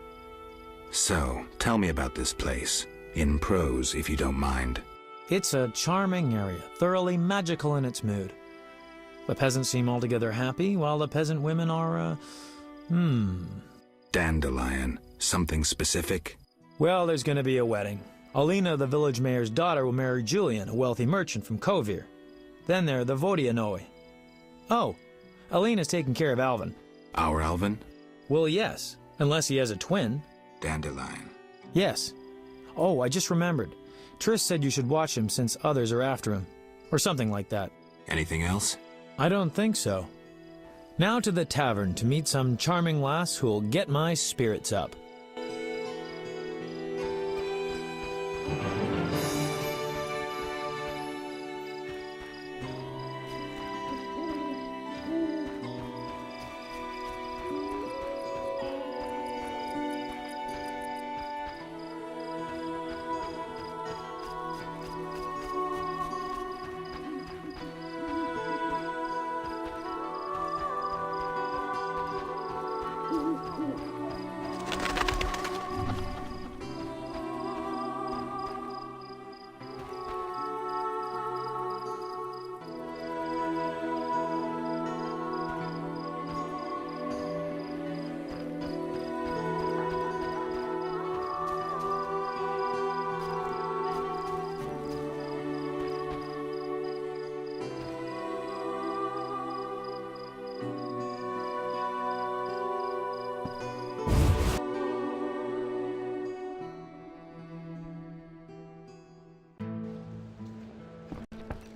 [SPEAKER 8] So, tell me about this place. In prose, if you don't mind.
[SPEAKER 9] It's a charming area, thoroughly magical in its mood. The peasants seem altogether happy, while the peasant women are,
[SPEAKER 8] Dandelion. Something specific?
[SPEAKER 9] Well, there's gonna be a wedding. Alina, the village mayor's daughter, will marry Julian, a wealthy merchant from Kovir. Then there are the Vodianoi. Oh, Alina's taking care of Alvin.
[SPEAKER 8] Our Alvin?
[SPEAKER 9] Well, yes, unless he has a twin.
[SPEAKER 8] Dandelion.
[SPEAKER 9] Yes. Oh, I just remembered. Triss said you should watch him since others are after him. Or something like that.
[SPEAKER 8] Anything else?
[SPEAKER 9] I don't think so. Now to the tavern to meet some charming lass who'll get my spirits up.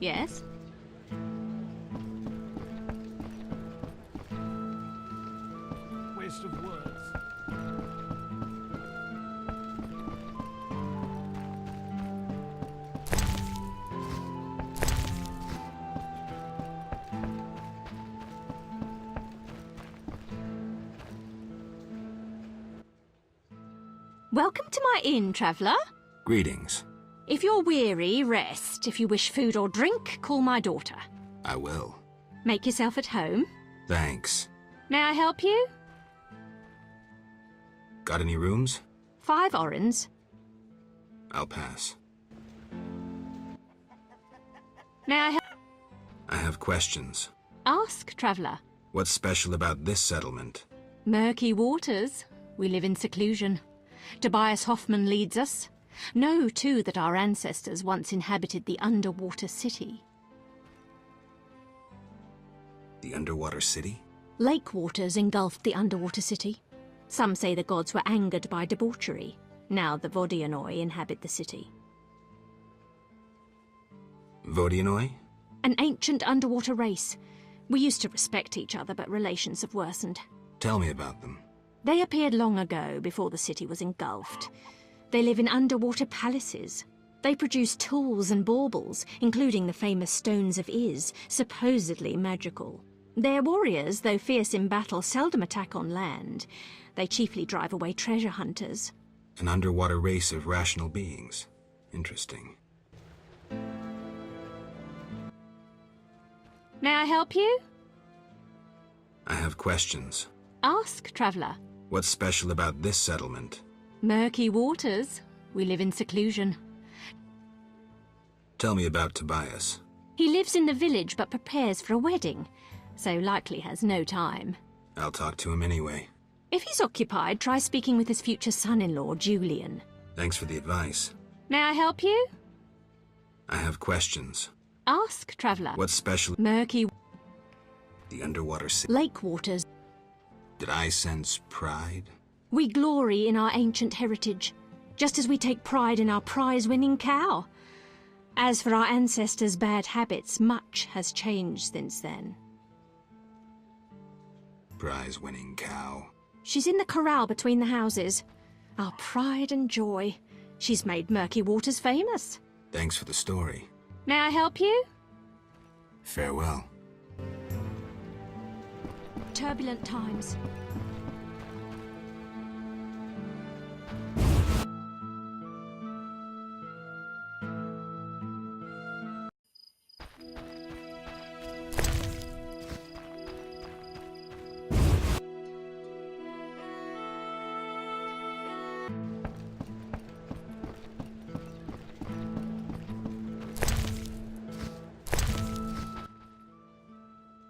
[SPEAKER 5] Yes?
[SPEAKER 14] Waste of words.
[SPEAKER 5] Welcome to my inn, traveller.
[SPEAKER 8] Greetings.
[SPEAKER 5] If you're weary, rest. If you wish food or drink, call my daughter.
[SPEAKER 8] I will.
[SPEAKER 5] Make yourself at home.
[SPEAKER 8] Thanks.
[SPEAKER 5] May I help you?
[SPEAKER 8] Got any rooms?
[SPEAKER 5] 5 orens.
[SPEAKER 8] I'll pass.
[SPEAKER 5] May I help?
[SPEAKER 8] I have questions.
[SPEAKER 5] Ask, traveller.
[SPEAKER 8] What's special about this settlement?
[SPEAKER 5] Murky waters. We live in seclusion. Tobias Hoffman leads us. Know, too, that our ancestors once inhabited the underwater city.
[SPEAKER 8] The underwater city?
[SPEAKER 5] Lake waters engulfed the underwater city. Some say the gods were angered by debauchery. Now the Vodianoi inhabit the city.
[SPEAKER 8] Vodianoi?
[SPEAKER 5] An ancient underwater race. We used to respect each other, but relations have worsened.
[SPEAKER 8] Tell me about them.
[SPEAKER 5] They appeared long ago, before the city was engulfed. They live in underwater palaces. They produce tools and baubles, including the famous Stones of Iz, supposedly magical. Their warriors, though fierce in battle, seldom attack on land. They chiefly drive away treasure hunters.
[SPEAKER 8] An underwater race of rational beings. Interesting.
[SPEAKER 5] May I help you?
[SPEAKER 8] I have questions.
[SPEAKER 5] Ask, traveller.
[SPEAKER 8] What's special about this settlement?
[SPEAKER 5] Murky waters. We live in seclusion.
[SPEAKER 8] Tell me about Tobias.
[SPEAKER 5] He lives in the village but prepares for a wedding, so likely has no time.
[SPEAKER 8] I'll talk to him anyway.
[SPEAKER 5] If he's occupied, try speaking with his future son-in-law, Julian.
[SPEAKER 8] Thanks for the advice.
[SPEAKER 5] May I help you?
[SPEAKER 8] I have questions.
[SPEAKER 5] Ask, traveller.
[SPEAKER 8] What's special?
[SPEAKER 5] Murky.
[SPEAKER 8] The underwater city.
[SPEAKER 5] Lake waters.
[SPEAKER 8] Did I sense pride?
[SPEAKER 5] We glory in our ancient heritage, just as we take pride in our prize-winning cow. As for our ancestors' bad habits, much has changed since then.
[SPEAKER 8] Prize-winning cow.
[SPEAKER 5] She's in the corral between the houses. Our pride and joy. She's made Murky Waters famous.
[SPEAKER 8] Thanks for the story.
[SPEAKER 5] May I help you?
[SPEAKER 8] Farewell.
[SPEAKER 5] Turbulent times.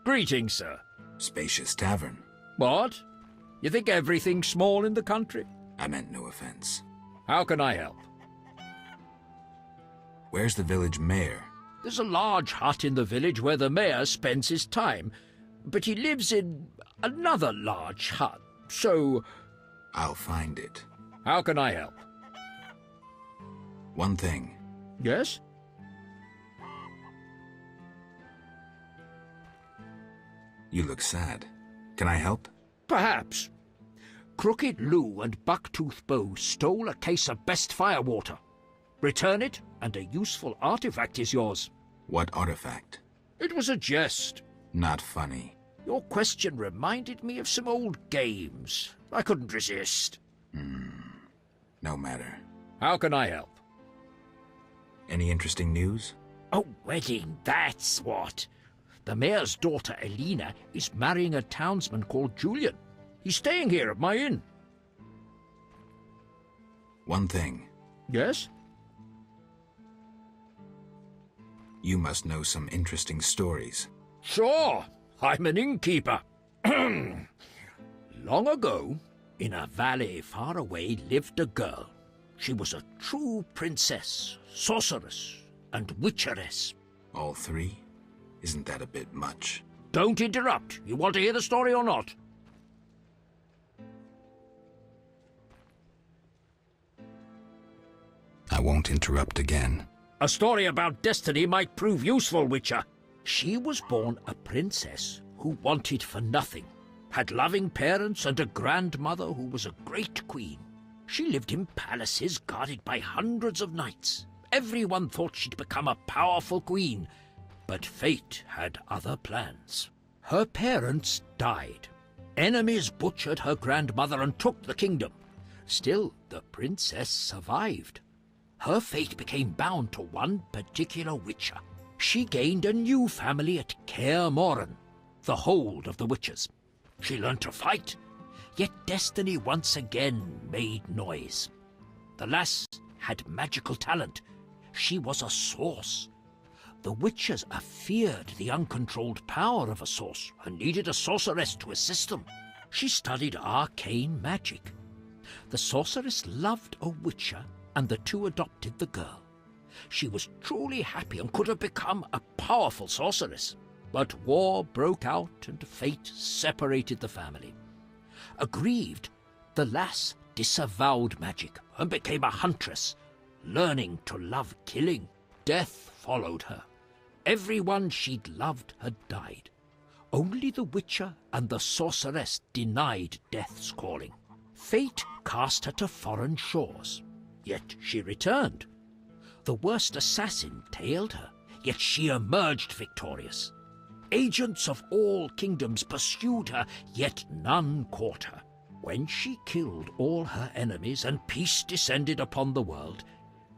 [SPEAKER 12] Greetings, sir.
[SPEAKER 8] Spacious tavern.
[SPEAKER 12] What? You think everything's small in the country?
[SPEAKER 8] I meant no offense.
[SPEAKER 12] How can I help?
[SPEAKER 8] Where's the village mayor?
[SPEAKER 12] There's a large hut in the village where the mayor spends his time, but he lives in another large hut, so...
[SPEAKER 8] I'll find it.
[SPEAKER 12] How can I help?
[SPEAKER 8] One thing.
[SPEAKER 12] Yes?
[SPEAKER 8] You look sad. Can I help?
[SPEAKER 12] Perhaps. Crooked Lou and Bucktooth Bow stole a case of best firewater. Return it, and a useful artifact is yours.
[SPEAKER 8] What artifact?
[SPEAKER 12] It was a jest.
[SPEAKER 8] Not funny.
[SPEAKER 12] Your question reminded me of some old games. I couldn't resist.
[SPEAKER 8] No matter.
[SPEAKER 12] How can I help?
[SPEAKER 8] Any interesting news?
[SPEAKER 12] A wedding, that's what. The mayor's daughter, Elena, is marrying a townsman called Julian. He's staying here at my inn.
[SPEAKER 8] One thing.
[SPEAKER 12] Yes?
[SPEAKER 8] You must know some interesting stories.
[SPEAKER 12] Sure. I'm an innkeeper. Long ago, in a valley far away, lived a girl. She was a true princess, sorceress, and witcheress.
[SPEAKER 8] All three? Isn't that a bit much?
[SPEAKER 12] Don't interrupt. You want to hear the story or not?
[SPEAKER 8] I won't interrupt again.
[SPEAKER 12] A story about destiny might prove useful, Witcher. She was born a princess who wanted for nothing, had loving parents and a grandmother who was a great queen. She lived in palaces guarded by hundreds of knights. Everyone thought she'd become a powerful queen, but fate had other plans. Her parents died. Enemies butchered her grandmother and took the kingdom. Still, the princess survived. Her fate became bound to one particular witcher. She gained a new family at Kaer Morhen, the hold of the witches. She learned to fight, yet destiny once again made noise. The lass had magical talent. She was a source. The witches feared the uncontrolled power of a source and needed a sorceress to assist them. She studied arcane magic. The sorceress loved a witcher, and the two adopted the girl. She was truly happy and could have become a powerful sorceress. But war broke out and fate separated the family. Aggrieved, the lass disavowed magic and became a huntress, learning to love killing. Death followed her. Everyone she'd loved had died. Only the witcher and the sorceress denied death's calling. Fate cast her to foreign shores, yet she returned. The worst assassin tailed her, yet she emerged victorious. Agents of all kingdoms pursued her, yet none caught her. When she killed all her enemies and peace descended upon the world,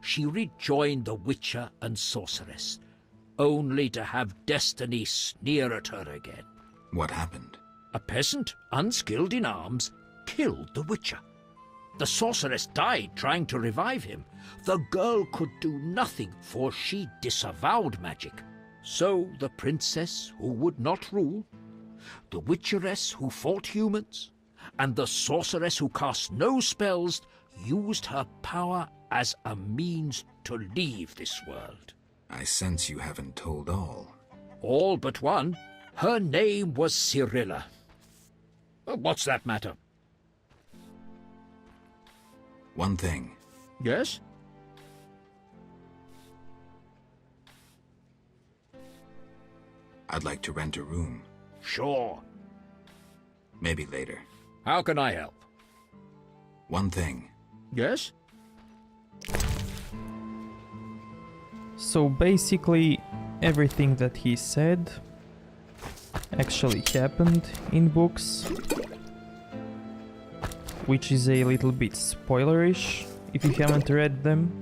[SPEAKER 12] she rejoined the witcher and sorceress, only to have destiny sneer at her again.
[SPEAKER 8] What happened?
[SPEAKER 12] A peasant, unskilled in arms, killed the witcher. The sorceress died trying to revive him. The girl could do nothing, for she disavowed magic. So the princess who would not rule, the witcheress who fought humans, and the sorceress who cast no spells used her power as a means to leave this world.
[SPEAKER 8] I sense you haven't told all.
[SPEAKER 12] All but one. Her name was Cyrilla. What's that matter?
[SPEAKER 8] One thing.
[SPEAKER 12] Yes?
[SPEAKER 8] I'd like to rent a room.
[SPEAKER 12] Sure.
[SPEAKER 8] Maybe later.
[SPEAKER 12] How can I help?
[SPEAKER 8] One thing.
[SPEAKER 12] Yes?
[SPEAKER 1] So basically, everything that he said actually happened in books, which is a little bit spoilerish if you haven't read them.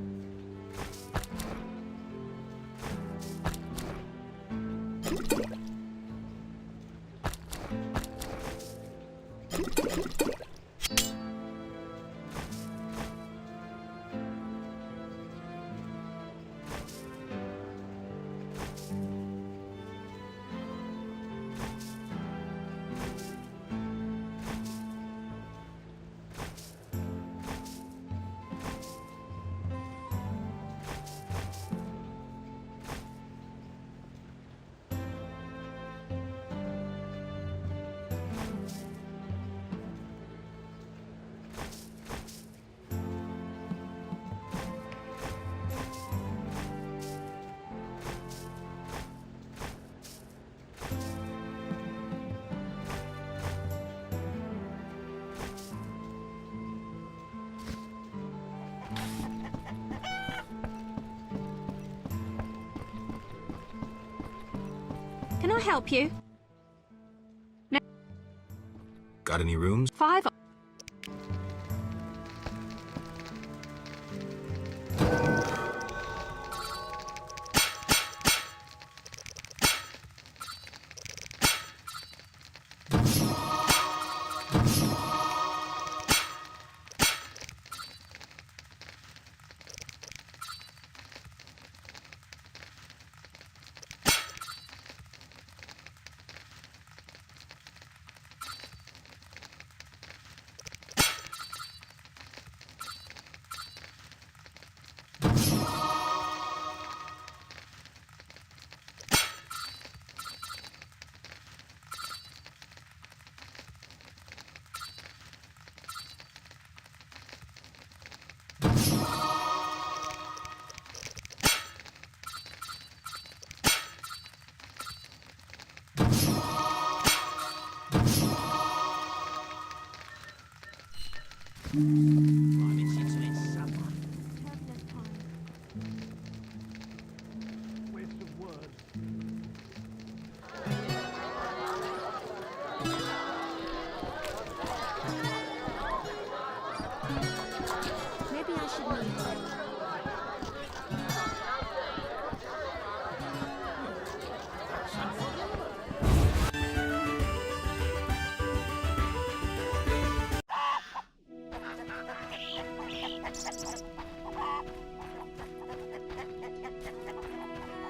[SPEAKER 5] Can I help you? No.
[SPEAKER 8] Got any rooms?
[SPEAKER 5] 5.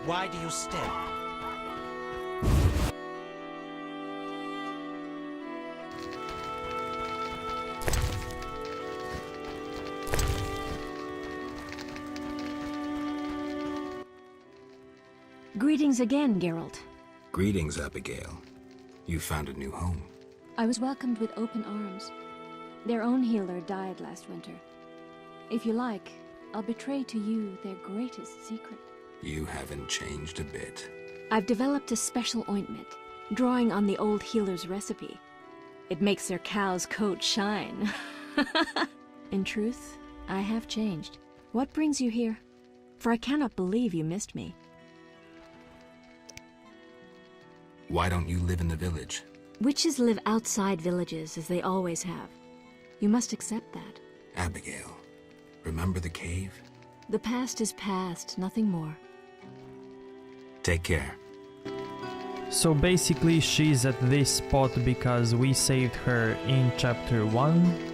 [SPEAKER 3] Why do you stare?
[SPEAKER 5] Greetings again, Geralt.
[SPEAKER 8] Greetings, Abigail. You found a new home.
[SPEAKER 5] I was welcomed with open arms. Their own healer died last winter. If you like, I'll betray to you their greatest secret.
[SPEAKER 8] You haven't changed a bit.
[SPEAKER 5] I've developed a special ointment, drawing on the old healer's recipe. It makes their cow's coat shine. In truth, I have changed. What brings you here? For I cannot believe you missed me.
[SPEAKER 8] Why don't you live in the village?
[SPEAKER 5] Witches live outside villages, as they always have. You must accept that.
[SPEAKER 8] Abigail, remember the cave?
[SPEAKER 5] The past is past, nothing more.
[SPEAKER 8] Take care.
[SPEAKER 1] So basically she's at this spot because we saved her in chapter 1.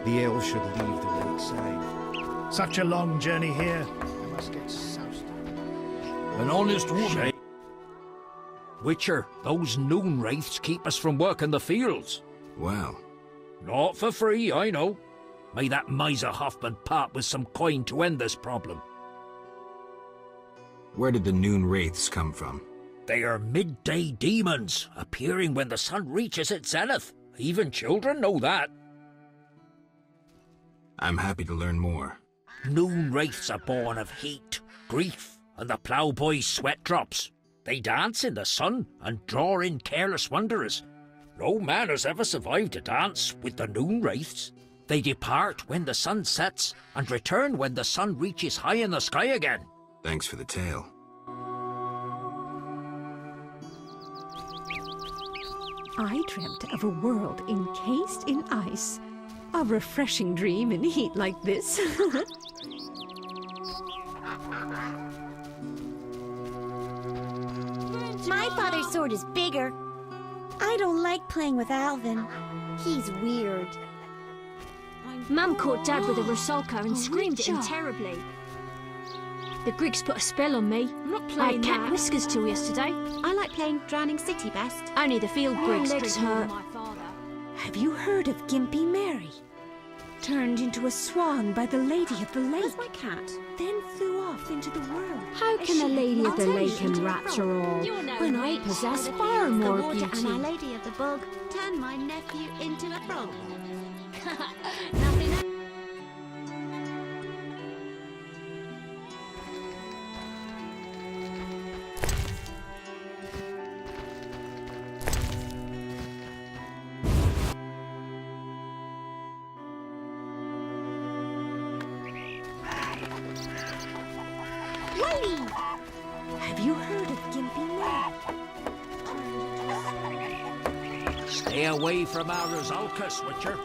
[SPEAKER 20] The elves should leave the lakeside.
[SPEAKER 22] Such a long journey here. I must get soused.
[SPEAKER 12] An honest woman. Witcher, those noon wraiths keep us from working the fields.
[SPEAKER 8] Well.
[SPEAKER 12] Not for free, I know. May that miser Hoffman part with some coin to end this problem.
[SPEAKER 8] Where did the noon wraiths come from?
[SPEAKER 12] They are midday demons, appearing when the sun reaches its zenith. Even children know that.
[SPEAKER 8] I'm happy to learn more.
[SPEAKER 12] Noon wraiths are born of heat, grief, and the ploughboy's sweat drops. They dance in the sun and draw in careless wanderers. No man has ever survived a dance with the noon wraiths. They depart when the sun sets and return when the sun reaches high in the sky again.
[SPEAKER 8] Thanks for the tale.
[SPEAKER 19] I dreamt of a world encased in ice. A refreshing dream in heat like this.
[SPEAKER 17] My father's sword is bigger. I don't like playing with Alvin. He's weird.
[SPEAKER 5] Mum caught Dad with a Rusalka and screamed at him terribly. The Greeks put a spell on me. I'm not playing I had cat whiskers till yesterday.
[SPEAKER 17] I like playing Drowning City best.
[SPEAKER 5] Only the field Greeks
[SPEAKER 19] legs hurt. Have you heard of Gimpy Mary? Turned into a swan by the Lady of the Lake.
[SPEAKER 17] Where's my cat?
[SPEAKER 19] Then flew off into the world.
[SPEAKER 5] How can the Lady of the Lake enrapture all when I possess far more
[SPEAKER 17] water
[SPEAKER 5] beauty?
[SPEAKER 17] And Our Lady of the Bog turned my nephew into a frog.
[SPEAKER 5] Nothing else.
[SPEAKER 17] Lady!
[SPEAKER 19] Have you heard of Gimpy Mary?
[SPEAKER 12] Stay away from our Rusalka, Witcher.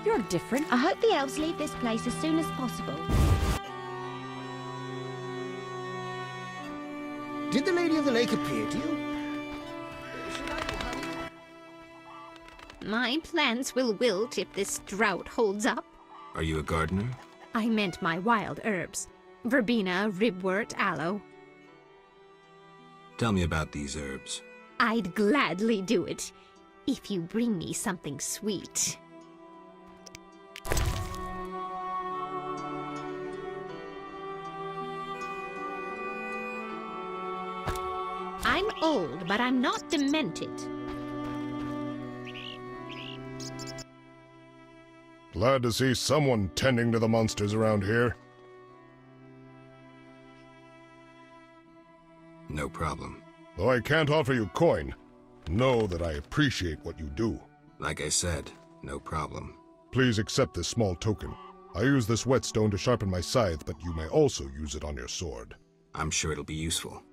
[SPEAKER 19] You're different.
[SPEAKER 17] I hope the elves leave this place as soon as possible.
[SPEAKER 3] Did the Lady of the Lake appear to you? My plants will wilt if this drought holds up.
[SPEAKER 8] Are you a gardener?
[SPEAKER 3] I meant my wild herbs. Verbena, ribwort, aloe.
[SPEAKER 8] Tell me about these herbs.
[SPEAKER 3] I'd gladly do it, if you bring me something sweet. I'm old, but I'm not demented.
[SPEAKER 11] Glad to see someone tending to the monsters around here.
[SPEAKER 8] No problem.
[SPEAKER 11] Though I can't offer you coin, know that I appreciate what you do.
[SPEAKER 8] Like I said, no problem.
[SPEAKER 11] Please accept this small token. I use this whetstone to sharpen my scythe, but you may also use it on your sword.
[SPEAKER 8] I'm sure it'll be useful.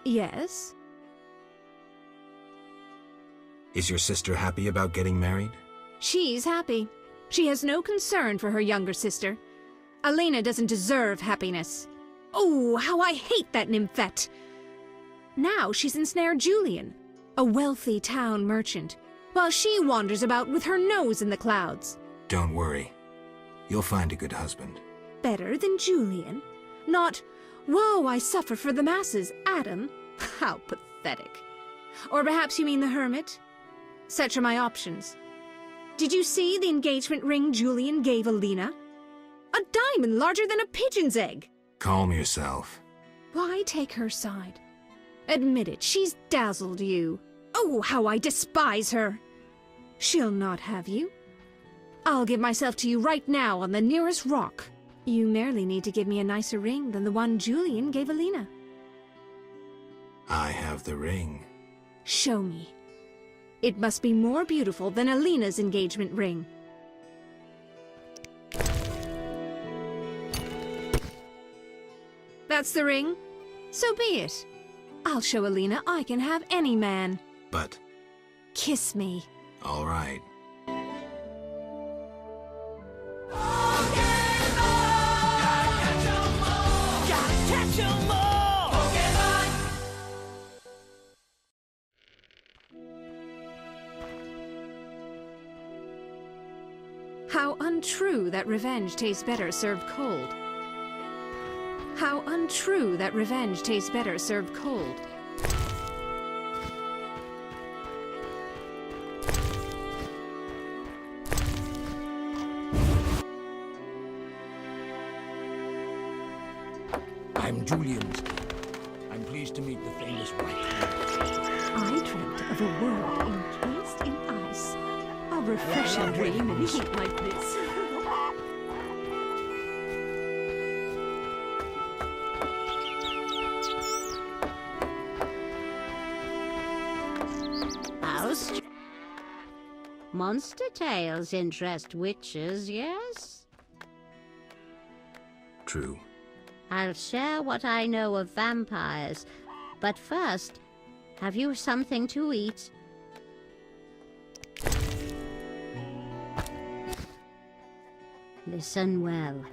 [SPEAKER 3] Yes?
[SPEAKER 8] Is your sister happy about getting married?
[SPEAKER 3] She's happy. She has no concern for her younger sister. Elena doesn't deserve happiness. Oh, how I hate that nymphette! Now she's ensnared Julian, a wealthy town merchant, while she wanders about with her nose in the clouds.
[SPEAKER 8] Don't worry. You'll find a good husband.
[SPEAKER 3] Better than Julian? Not, woe, I suffer for the masses, Adam. How pathetic. Or perhaps you mean the hermit? Such are my options. Did you see the engagement ring Julian gave Elena? A diamond larger than a pigeon's egg.
[SPEAKER 8] Calm yourself.
[SPEAKER 3] Why take her side? Admit it, she's dazzled you. Oh, how I despise her. She'll not have you. I'll give myself to you right now on the nearest rock. You merely need to give me a nicer ring than the one Julian gave Elena.
[SPEAKER 8] I have the ring.
[SPEAKER 3] Show me. It must be more beautiful than Elena's engagement ring. That's the ring? So be it. I'll show Elena I can have any man.
[SPEAKER 8] But...
[SPEAKER 3] Kiss me.
[SPEAKER 8] All right.
[SPEAKER 3] How untrue that revenge tastes better served cold. How untrue that revenge tastes better served cold.
[SPEAKER 12] I'm Julian's. I'm pleased to meet the famous White.
[SPEAKER 3] I dreamt of a world encased in ice. A refreshing dream in heat like this.
[SPEAKER 23] Monster tales interest witches, yes?
[SPEAKER 8] True.
[SPEAKER 23] I'll share what I know of vampires, but first, have you something to eat? Listen well.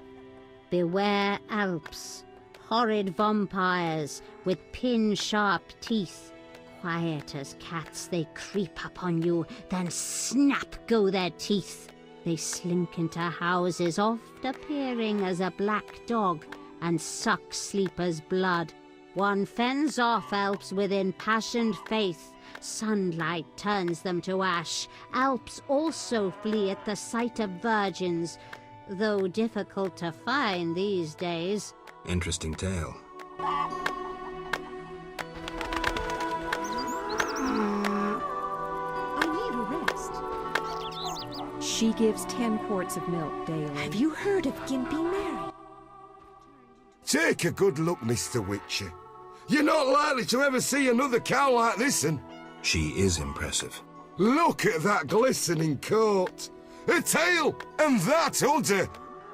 [SPEAKER 23] Beware Alps, horrid vampires with pin-sharp teeth. Quiet as cats, they creep upon you, then snap go their teeth. They slink into houses, oft appearing as a black dog, and suck sleepers' blood. One fends off Alps with impassioned faith. Sunlight turns them to ash. Alps also flee at the sight of virgins, though difficult to find these days.
[SPEAKER 8] Interesting tale.
[SPEAKER 19] She gives 10 quarts of milk daily.
[SPEAKER 3] Have you heard of Gimpy Mary?
[SPEAKER 24] Take a good look, Mr. Witcher. You're not likely to ever see another cow like this one.
[SPEAKER 8] She is impressive.
[SPEAKER 24] Look at that glistening coat. A tail, and that udder.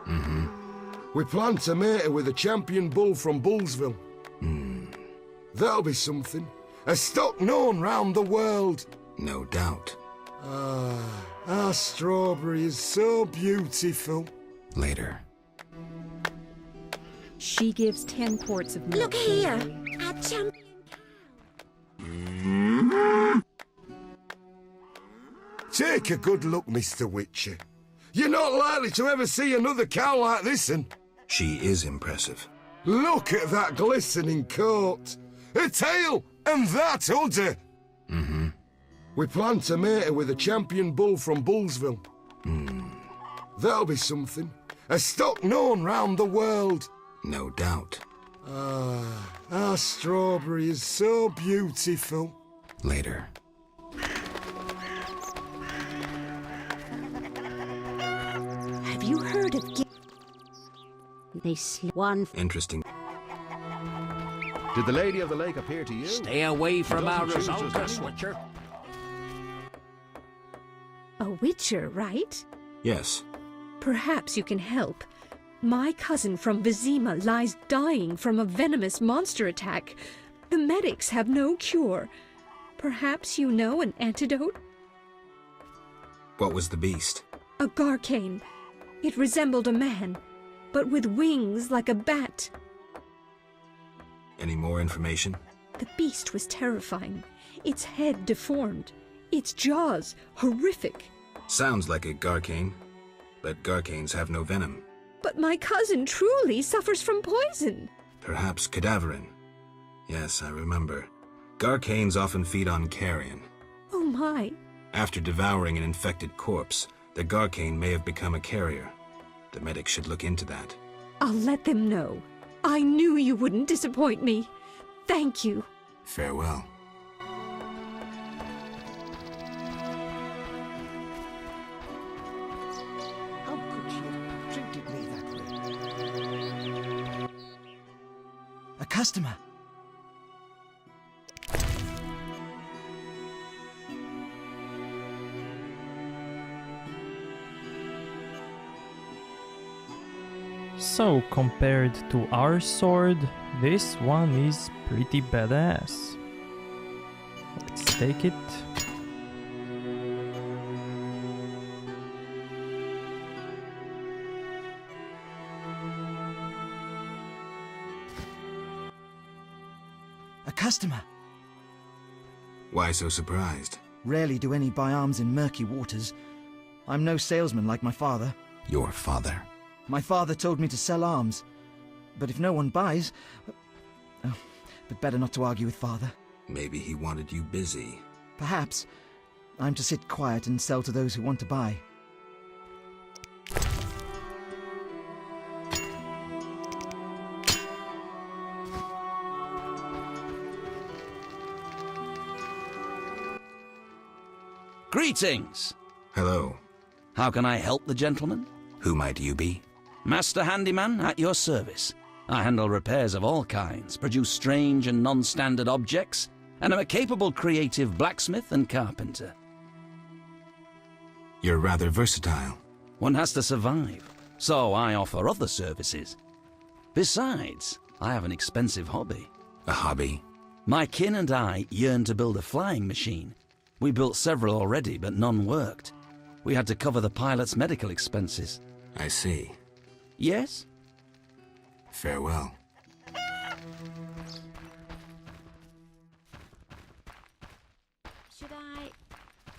[SPEAKER 8] Mm-hmm.
[SPEAKER 24] We plan to mate her with a champion bull from Bullsville. That'll be something. A stock known round the world.
[SPEAKER 8] No doubt.
[SPEAKER 24] Our strawberry is so beautiful.
[SPEAKER 8] Later.
[SPEAKER 19] She gives 10 quarts of milk.
[SPEAKER 17] Look here, our champion.
[SPEAKER 24] Take a good look, Mr. Witcher. You're not likely to ever see another cow like this one.
[SPEAKER 8] She is impressive.
[SPEAKER 24] Look at that glistening coat. Her tail, and that udder. We plan to mate her with a champion bull from Bullsville. That'll be something. A stock known round the world.
[SPEAKER 8] No doubt.
[SPEAKER 24] Our strawberry is so beautiful.
[SPEAKER 8] Later.
[SPEAKER 19] Have you heard of...
[SPEAKER 23] They sleep one.
[SPEAKER 8] Interesting.
[SPEAKER 6] Did the Lady of the Lake appear to you?
[SPEAKER 12] Stay away from our results, Witcher.
[SPEAKER 3] A witcher, right?
[SPEAKER 8] Yes.
[SPEAKER 3] Perhaps you can help. My cousin from Vizima lies dying from a venomous monster attack. The medics have no cure. Perhaps you know an antidote?
[SPEAKER 8] What was the beast?
[SPEAKER 3] A garcane. It resembled a man, but with wings like a bat.
[SPEAKER 8] Any more information?
[SPEAKER 3] The beast was terrifying. Its head deformed. Its jaws horrific.
[SPEAKER 8] Sounds like a garcane, but garcanes have no venom.
[SPEAKER 3] But my cousin truly suffers from poison.
[SPEAKER 8] Perhaps cadaverine. Yes, I remember. Garcanes often feed on carrion.
[SPEAKER 3] Oh my.
[SPEAKER 8] After devouring an infected corpse, the garcane may have become a carrier. The medic should look into that.
[SPEAKER 3] I'll let them know. I knew you wouldn't disappoint me. Thank you.
[SPEAKER 8] Farewell.
[SPEAKER 22] How could she have treated me that way?
[SPEAKER 7] A customer.
[SPEAKER 1] So, compared to our sword, this one is pretty badass. Let's take it.
[SPEAKER 7] A customer.
[SPEAKER 8] Why so surprised?
[SPEAKER 7] Rarely do any buy arms in murky waters. I'm no salesman like my father.
[SPEAKER 8] Your father?
[SPEAKER 7] My father told me to sell arms. But if no one buys... Oh, but better not to argue with father.
[SPEAKER 8] Maybe he wanted you busy.
[SPEAKER 7] Perhaps. I'm to sit quiet and sell to those who want to buy.
[SPEAKER 10] Greetings!
[SPEAKER 8] Hello.
[SPEAKER 10] How can I help the gentleman?
[SPEAKER 8] Who might you be?
[SPEAKER 10] Master Handyman at your service. I handle repairs of all kinds, produce strange and non-standard objects, and am a capable creative blacksmith and carpenter.
[SPEAKER 8] You're rather versatile.
[SPEAKER 10] One has to survive, so I offer other services. Besides, I have an expensive hobby.
[SPEAKER 8] A hobby?
[SPEAKER 10] My kin and I yearn to build a flying machine. We built several already, but none worked. We had to cover the pilot's medical expenses.
[SPEAKER 8] I see.
[SPEAKER 10] Yes?
[SPEAKER 8] Farewell.
[SPEAKER 17] Should I?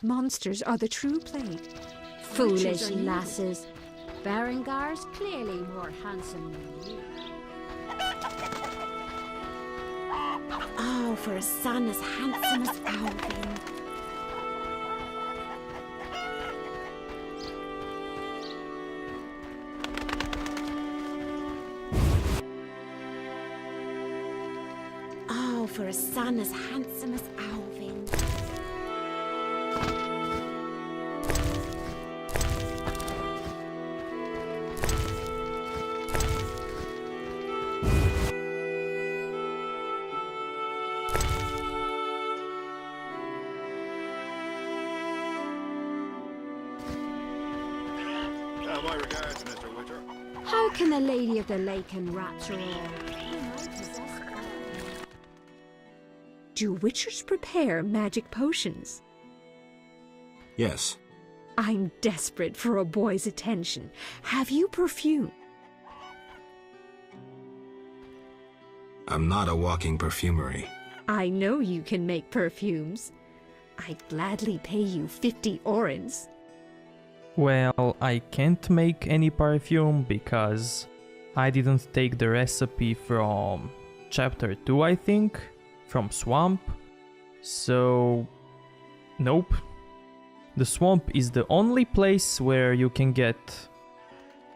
[SPEAKER 3] Monsters are the true plague.
[SPEAKER 23] Foolish
[SPEAKER 3] Witches are evil.
[SPEAKER 23] lasses. Berengar's clearly more handsome than you.
[SPEAKER 17] Oh, for a son as handsome as Alvin. Oh, for a son as handsome as Alvin.
[SPEAKER 6] My regards, Mr. Witcher.
[SPEAKER 3] How can the Lady of the Lake enrapture all? Do witchers prepare magic potions?
[SPEAKER 8] Yes.
[SPEAKER 3] I'm desperate for a boy's attention. Have you perfume?
[SPEAKER 8] I'm not a walking perfumery.
[SPEAKER 3] I know you can make perfumes. I'd gladly pay you 50 orens.
[SPEAKER 1] Well, I can't make any perfume because I didn't take the recipe from chapter 2, I think, from Swamp. So, nope. The swamp is the only place where you can get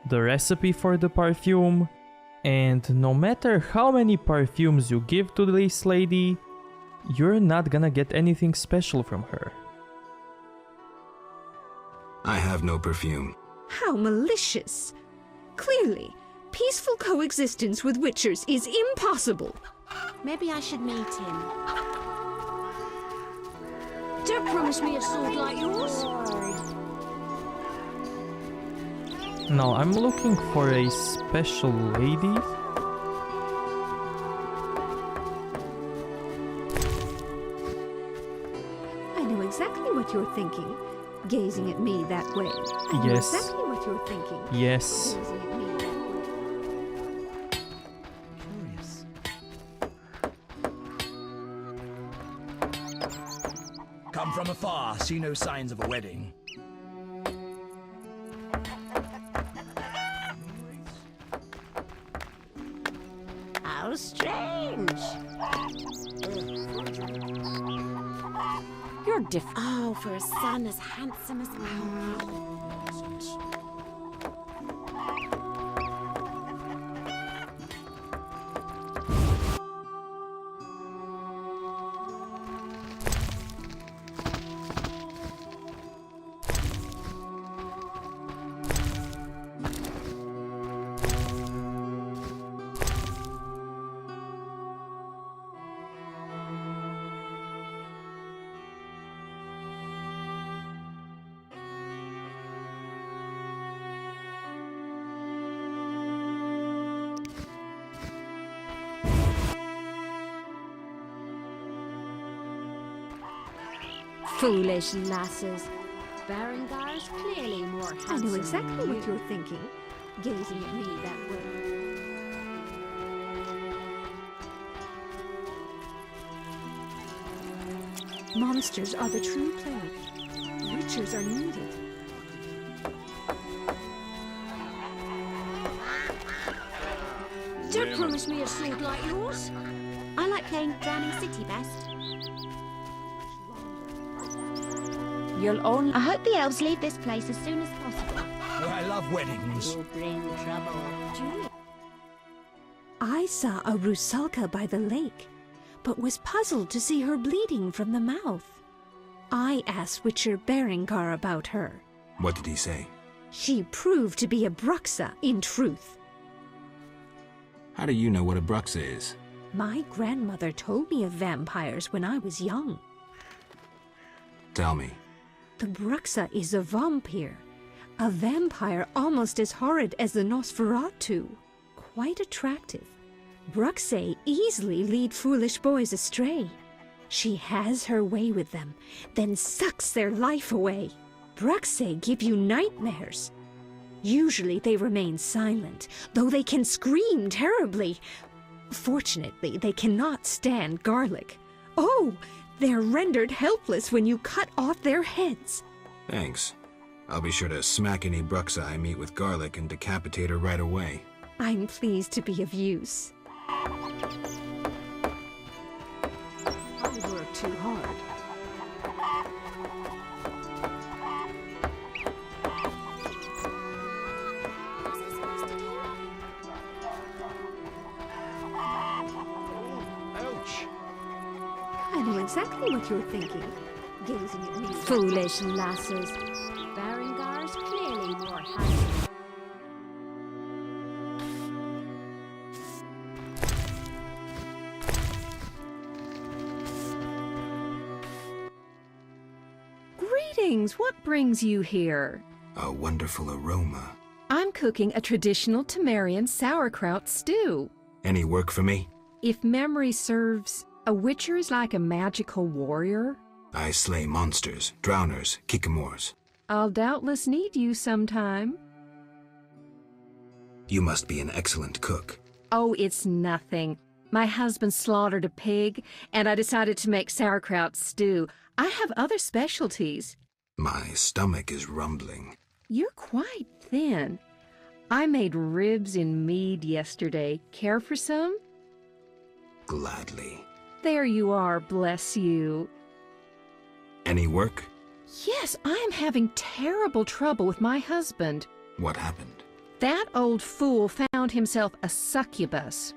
[SPEAKER 1] the recipe for the perfume, and no matter how many perfumes you give to this lady, you're not gonna get anything special from her.
[SPEAKER 8] I have no perfume.
[SPEAKER 3] How malicious! Clearly, peaceful coexistence with witchers is impossible.
[SPEAKER 17] Maybe I should meet him.
[SPEAKER 3] Don't promise me a sword like yours.
[SPEAKER 1] Now I'm looking for a special lady.
[SPEAKER 3] I know exactly what you're thinking, gazing at me that way. I know
[SPEAKER 1] Yes.
[SPEAKER 3] exactly what you're thinking.
[SPEAKER 1] Yes.
[SPEAKER 3] Gazing at me that way.
[SPEAKER 7] Curious.
[SPEAKER 2] Come from afar, see no signs of a wedding.
[SPEAKER 23] How strange.
[SPEAKER 17] You're different. Oh, for a son as handsome as well.
[SPEAKER 3] Foolish lasses.
[SPEAKER 23] Berengar's clearly more
[SPEAKER 3] I
[SPEAKER 23] handsome
[SPEAKER 3] know exactly
[SPEAKER 23] than
[SPEAKER 3] what
[SPEAKER 23] you.
[SPEAKER 3] you're thinking, gazing at me that way. Monsters are the true plague. Witchers are needed.
[SPEAKER 17] Don't promise me a sword like yours. I like playing Drowning City best.
[SPEAKER 3] You'll only...
[SPEAKER 17] I hope the elves leave this place as soon as possible.
[SPEAKER 2] I love weddings.
[SPEAKER 23] You bring trouble.
[SPEAKER 3] I saw a rusalka by the lake, but was puzzled to see her bleeding from the mouth. I asked Witcher Berengar about her.
[SPEAKER 8] What did he say?
[SPEAKER 3] She proved to be a bruxa in truth.
[SPEAKER 8] How do you know what a bruxa is?
[SPEAKER 3] My grandmother told me of vampires when I was young.
[SPEAKER 8] Tell me.
[SPEAKER 3] The bruxa is a vampire. A vampire almost as horrid as the Nosferatu. Quite attractive. Bruxae easily lead foolish boys astray. She has her way with them, then sucks their life away. Bruxae give you nightmares. Usually they remain silent, though they can scream terribly. Fortunately, they cannot stand garlic. Oh, they're rendered helpless when you cut off their heads.
[SPEAKER 8] Thanks. I'll be sure to smack any bruxa I meet with garlic and decapitate her right away.
[SPEAKER 3] I'm pleased to be of use. I work too hard.
[SPEAKER 2] Ouch!
[SPEAKER 3] I know exactly what you're thinking, gazing at me.
[SPEAKER 23] Foolish lasses. Berengar's clearly more handsome.
[SPEAKER 19] Greetings! What brings you here?
[SPEAKER 8] A wonderful aroma.
[SPEAKER 19] I'm
[SPEAKER 4] cooking a traditional Temerian sauerkraut stew.
[SPEAKER 8] Any work for me?
[SPEAKER 4] If memory serves, a witcher is like a magical warrior.
[SPEAKER 8] I slay monsters, drowners, kikimors.
[SPEAKER 4] I'll doubtless need you sometime.
[SPEAKER 8] You must be an excellent cook.
[SPEAKER 4] Oh, it's nothing. My husband slaughtered a pig, and I decided to make sauerkraut stew. I have other specialties.
[SPEAKER 8] My stomach is rumbling.
[SPEAKER 4] You're quite thin. I made ribs in mead yesterday. Care for some?
[SPEAKER 8] Gladly.
[SPEAKER 4] There you are, bless you.
[SPEAKER 8] Any work?
[SPEAKER 4] Yes, I am having terrible trouble with my husband.
[SPEAKER 8] What happened?
[SPEAKER 4] That old fool found himself a succubus.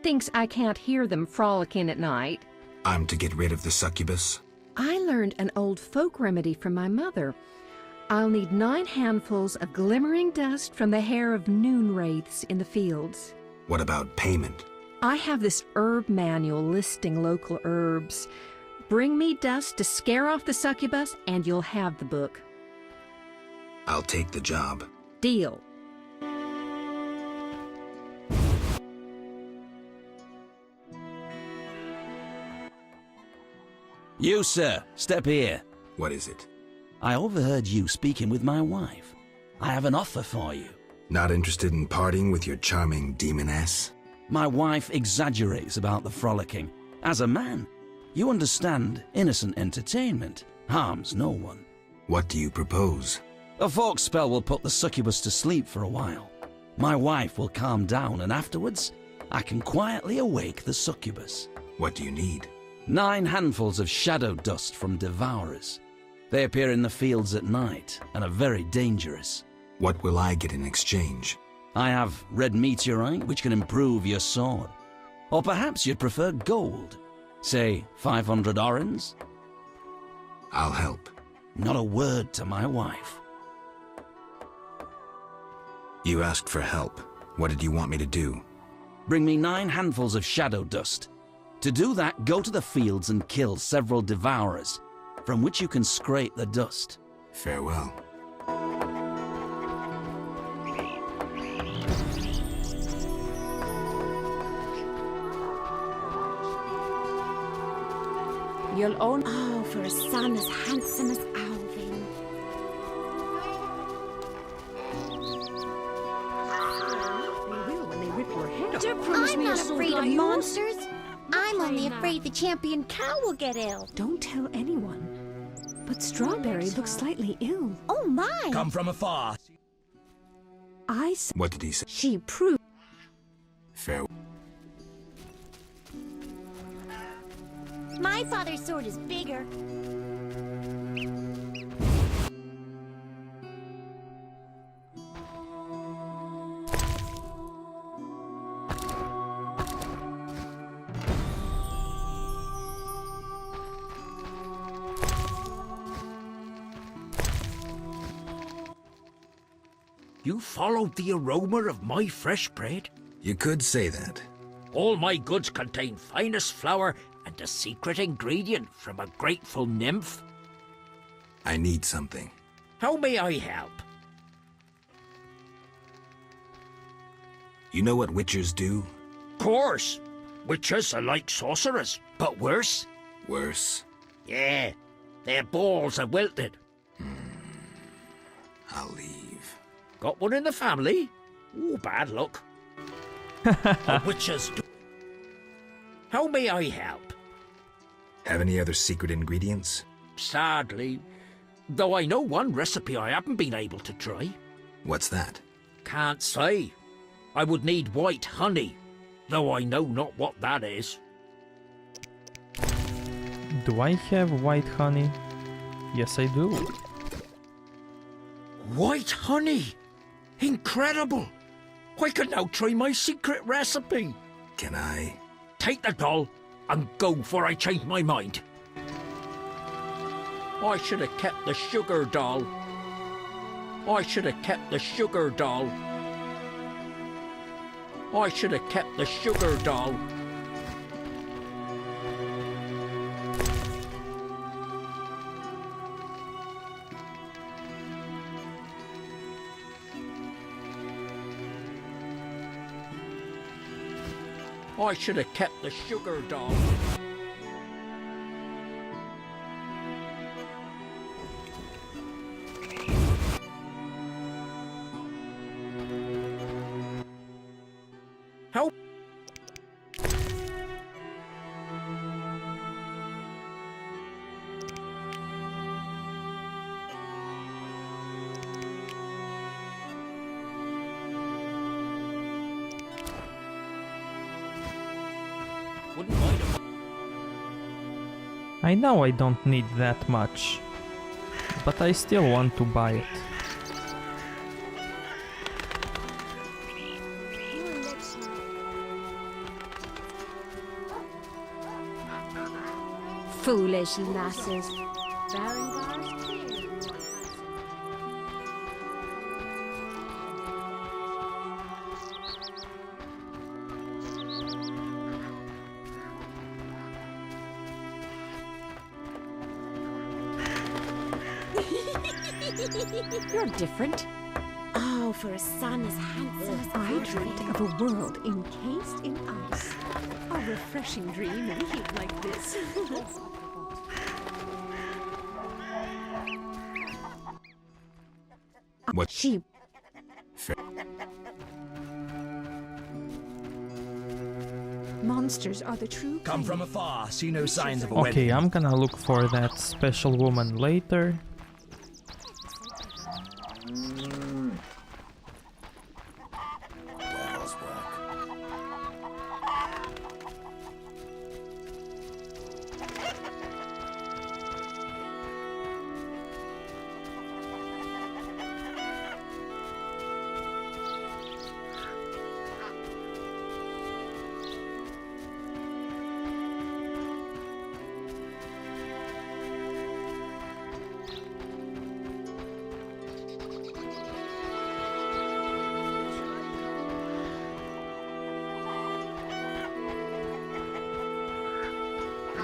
[SPEAKER 4] Thinks I can't hear them frolicking at night.
[SPEAKER 8] I'm to get rid of the succubus?
[SPEAKER 4] I learned an old folk remedy from my mother. I'll need 9 handfuls of glimmering dust from the hair of noon wraiths in the fields.
[SPEAKER 8] What about payment?
[SPEAKER 4] I have this herb manual listing local herbs. Bring me dust to scare off the succubus, and you'll have the book.
[SPEAKER 8] I'll take the job.
[SPEAKER 4] Deal.
[SPEAKER 10] You, sir, step here.
[SPEAKER 8] What is it?
[SPEAKER 10] I overheard you speaking with my wife. I have an offer for you.
[SPEAKER 8] Not interested in parting with your charming demoness?
[SPEAKER 10] My wife exaggerates about the frolicking. As a man, you understand innocent entertainment harms no one.
[SPEAKER 8] What do you propose?
[SPEAKER 10] A fork spell will put the succubus to sleep for a while. My wife will calm down, and afterwards, I can quietly awake the succubus.
[SPEAKER 8] What do you need?
[SPEAKER 10] 9 handfuls of shadow dust from devourers. They appear in the fields at night and are very dangerous.
[SPEAKER 8] What will I get in exchange?
[SPEAKER 10] I have red meteorite, which can improve your sword. Or perhaps you'd prefer gold. Say 500 orens?
[SPEAKER 8] I'll help.
[SPEAKER 10] Not a word to my wife.
[SPEAKER 8] You asked for help. What did you want me to do?
[SPEAKER 10] Bring me 9 handfuls of shadow dust. To do that, go to the fields and kill several devourers, from which you can scrape the dust.
[SPEAKER 8] Farewell.
[SPEAKER 17] You'll own... Oh, for a son as handsome as Alvin.
[SPEAKER 4] They will when they rip your head off.
[SPEAKER 23] I'm not afraid of monsters. I'm only afraid the champion cow will get ill.
[SPEAKER 4] Don't tell anyone. But Strawberry looks slightly ill.
[SPEAKER 23] Oh my!
[SPEAKER 2] Come from afar.
[SPEAKER 8] What did he say?
[SPEAKER 4] She proved...
[SPEAKER 8] Farewell.
[SPEAKER 23] My father's sword is bigger.
[SPEAKER 12] You followed the aroma of my fresh bread?
[SPEAKER 8] You could say that.
[SPEAKER 12] All my goods contain finest flour and a secret ingredient from a grateful nymph.
[SPEAKER 8] I need something.
[SPEAKER 12] How may I help?
[SPEAKER 8] You know what witchers do?
[SPEAKER 12] Course. Witches are like sorcerers, but worse.
[SPEAKER 8] Worse?
[SPEAKER 12] Yeah, their balls are wilted.
[SPEAKER 8] I'll leave.
[SPEAKER 12] Got one in the family? Ooh, bad luck. What witches do. How may I help?
[SPEAKER 8] Have any other secret ingredients?
[SPEAKER 12] Sadly, though I know one recipe I haven't been able to try.
[SPEAKER 8] What's that?
[SPEAKER 12] Can't say. I would need white honey, though I know not what that is.
[SPEAKER 1] Do I have white honey? Yes, I do.
[SPEAKER 12] White honey! Incredible! I can now try my secret recipe.
[SPEAKER 8] Can I?
[SPEAKER 12] Take the doll and go before I change my mind. I should have kept the sugar doll. I should have kept the sugar doll. I should have kept the sugar doll. I should have kept the sugar doll. Help!
[SPEAKER 1] I know I don't need that much, but I still want to buy it.
[SPEAKER 17] Foolish lasses. Barangar's king.
[SPEAKER 4] You're different.
[SPEAKER 17] Oh, for a son as handsome as
[SPEAKER 4] I dreamt of a world encased in ice. A refreshing dream in heat like this.
[SPEAKER 8] What?
[SPEAKER 17] She...
[SPEAKER 4] Monsters are the true
[SPEAKER 2] Come from afar, see no signs of a wedding.
[SPEAKER 1] Okay, I'm gonna look for that special woman later.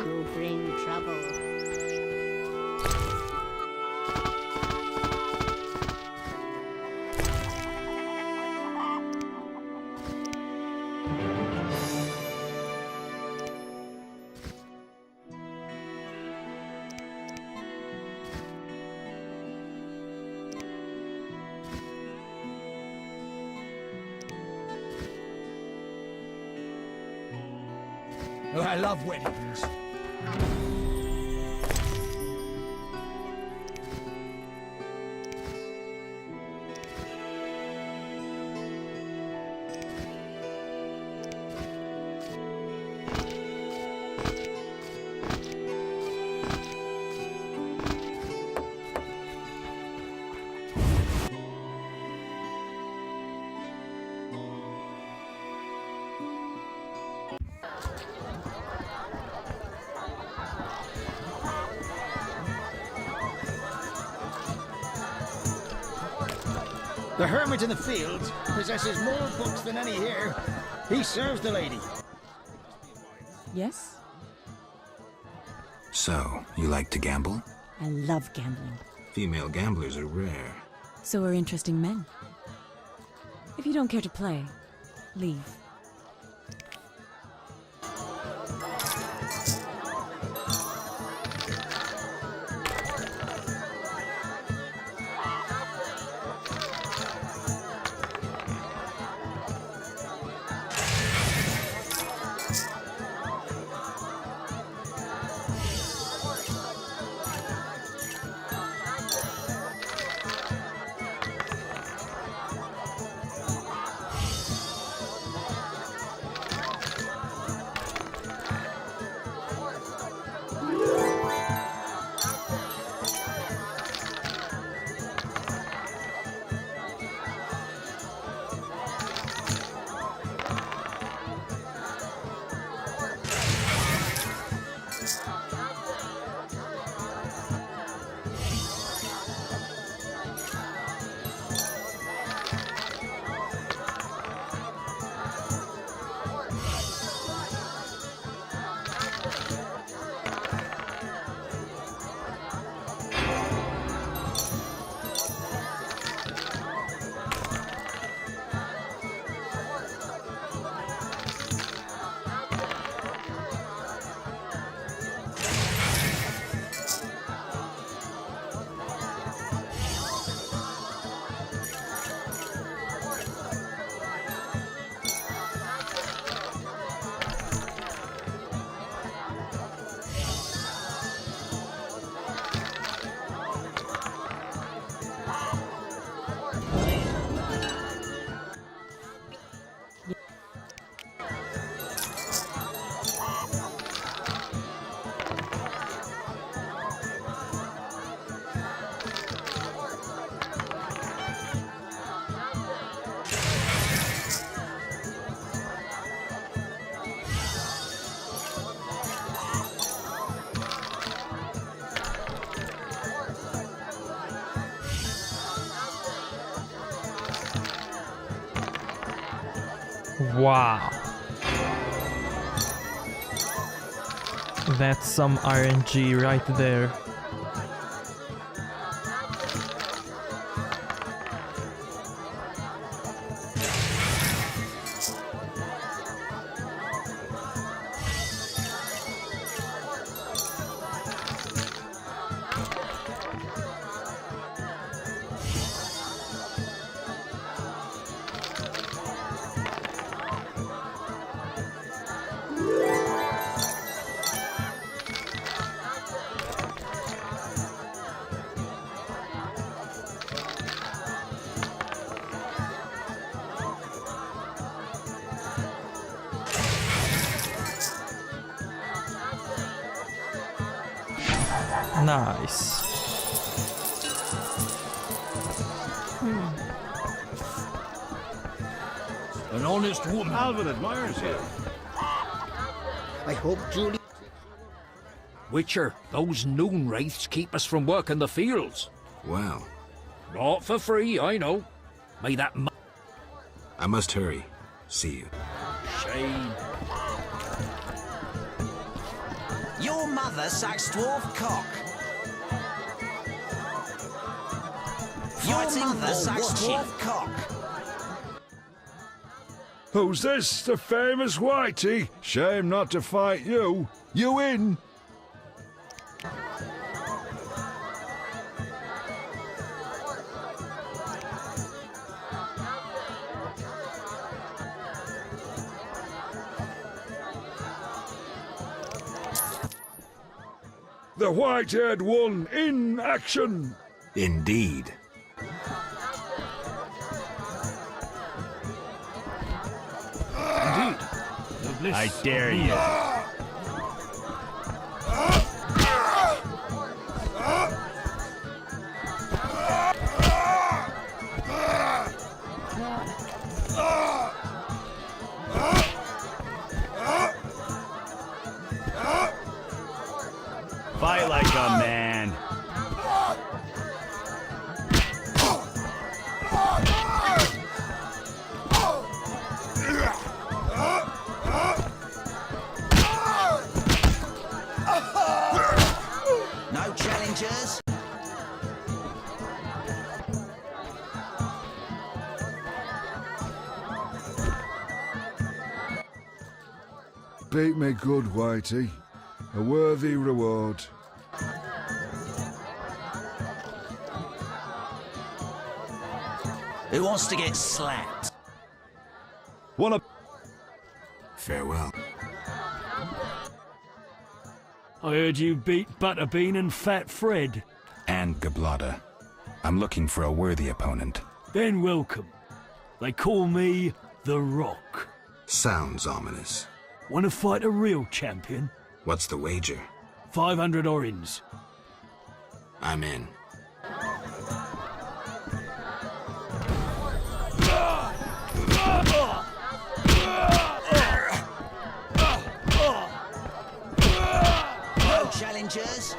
[SPEAKER 23] You bring trouble.
[SPEAKER 2] Oh, I love weddings.
[SPEAKER 22] The hermit in the fields possesses more books than any here. He serves the lady.
[SPEAKER 13] Yes?
[SPEAKER 8] So, you like to gamble?
[SPEAKER 13] I love gambling.
[SPEAKER 8] Female gamblers are rare.
[SPEAKER 13] So are interesting men. If you don't care to play, leave.
[SPEAKER 1] Wow. That's some RNG right there. Nice.
[SPEAKER 12] An honest woman.
[SPEAKER 22] Alvin admires you. I hope Julie...
[SPEAKER 12] Witcher, those noon wraiths keep us from working the fields.
[SPEAKER 8] Well.
[SPEAKER 12] Not for free, I know. May that
[SPEAKER 8] I must hurry. See you.
[SPEAKER 12] Shame.
[SPEAKER 2] Your mother sucks dwarf cock. Your mother sucks dwarf cock.
[SPEAKER 24] Who's this? The famous Whitey? Shame not to fight you. You in? The white-haired one in action.
[SPEAKER 8] Indeed.
[SPEAKER 12] Indeed.
[SPEAKER 15] I dare you. Fight like a man.
[SPEAKER 2] No challengers.
[SPEAKER 24] Beat me good, Whitey. A worthy reward.
[SPEAKER 2] Who wants to get slapped?
[SPEAKER 24] Wanna...
[SPEAKER 8] Farewell.
[SPEAKER 15] I heard you beat Butterbean and Fat Fred.
[SPEAKER 8] And Gablada. I'm looking for a worthy opponent.
[SPEAKER 15] Then welcome. They call me The Rock.
[SPEAKER 8] Sounds ominous.
[SPEAKER 15] Want to fight a real champion?
[SPEAKER 8] What's the wager?
[SPEAKER 15] 500 orins.
[SPEAKER 8] I'm in.
[SPEAKER 2] No challengers.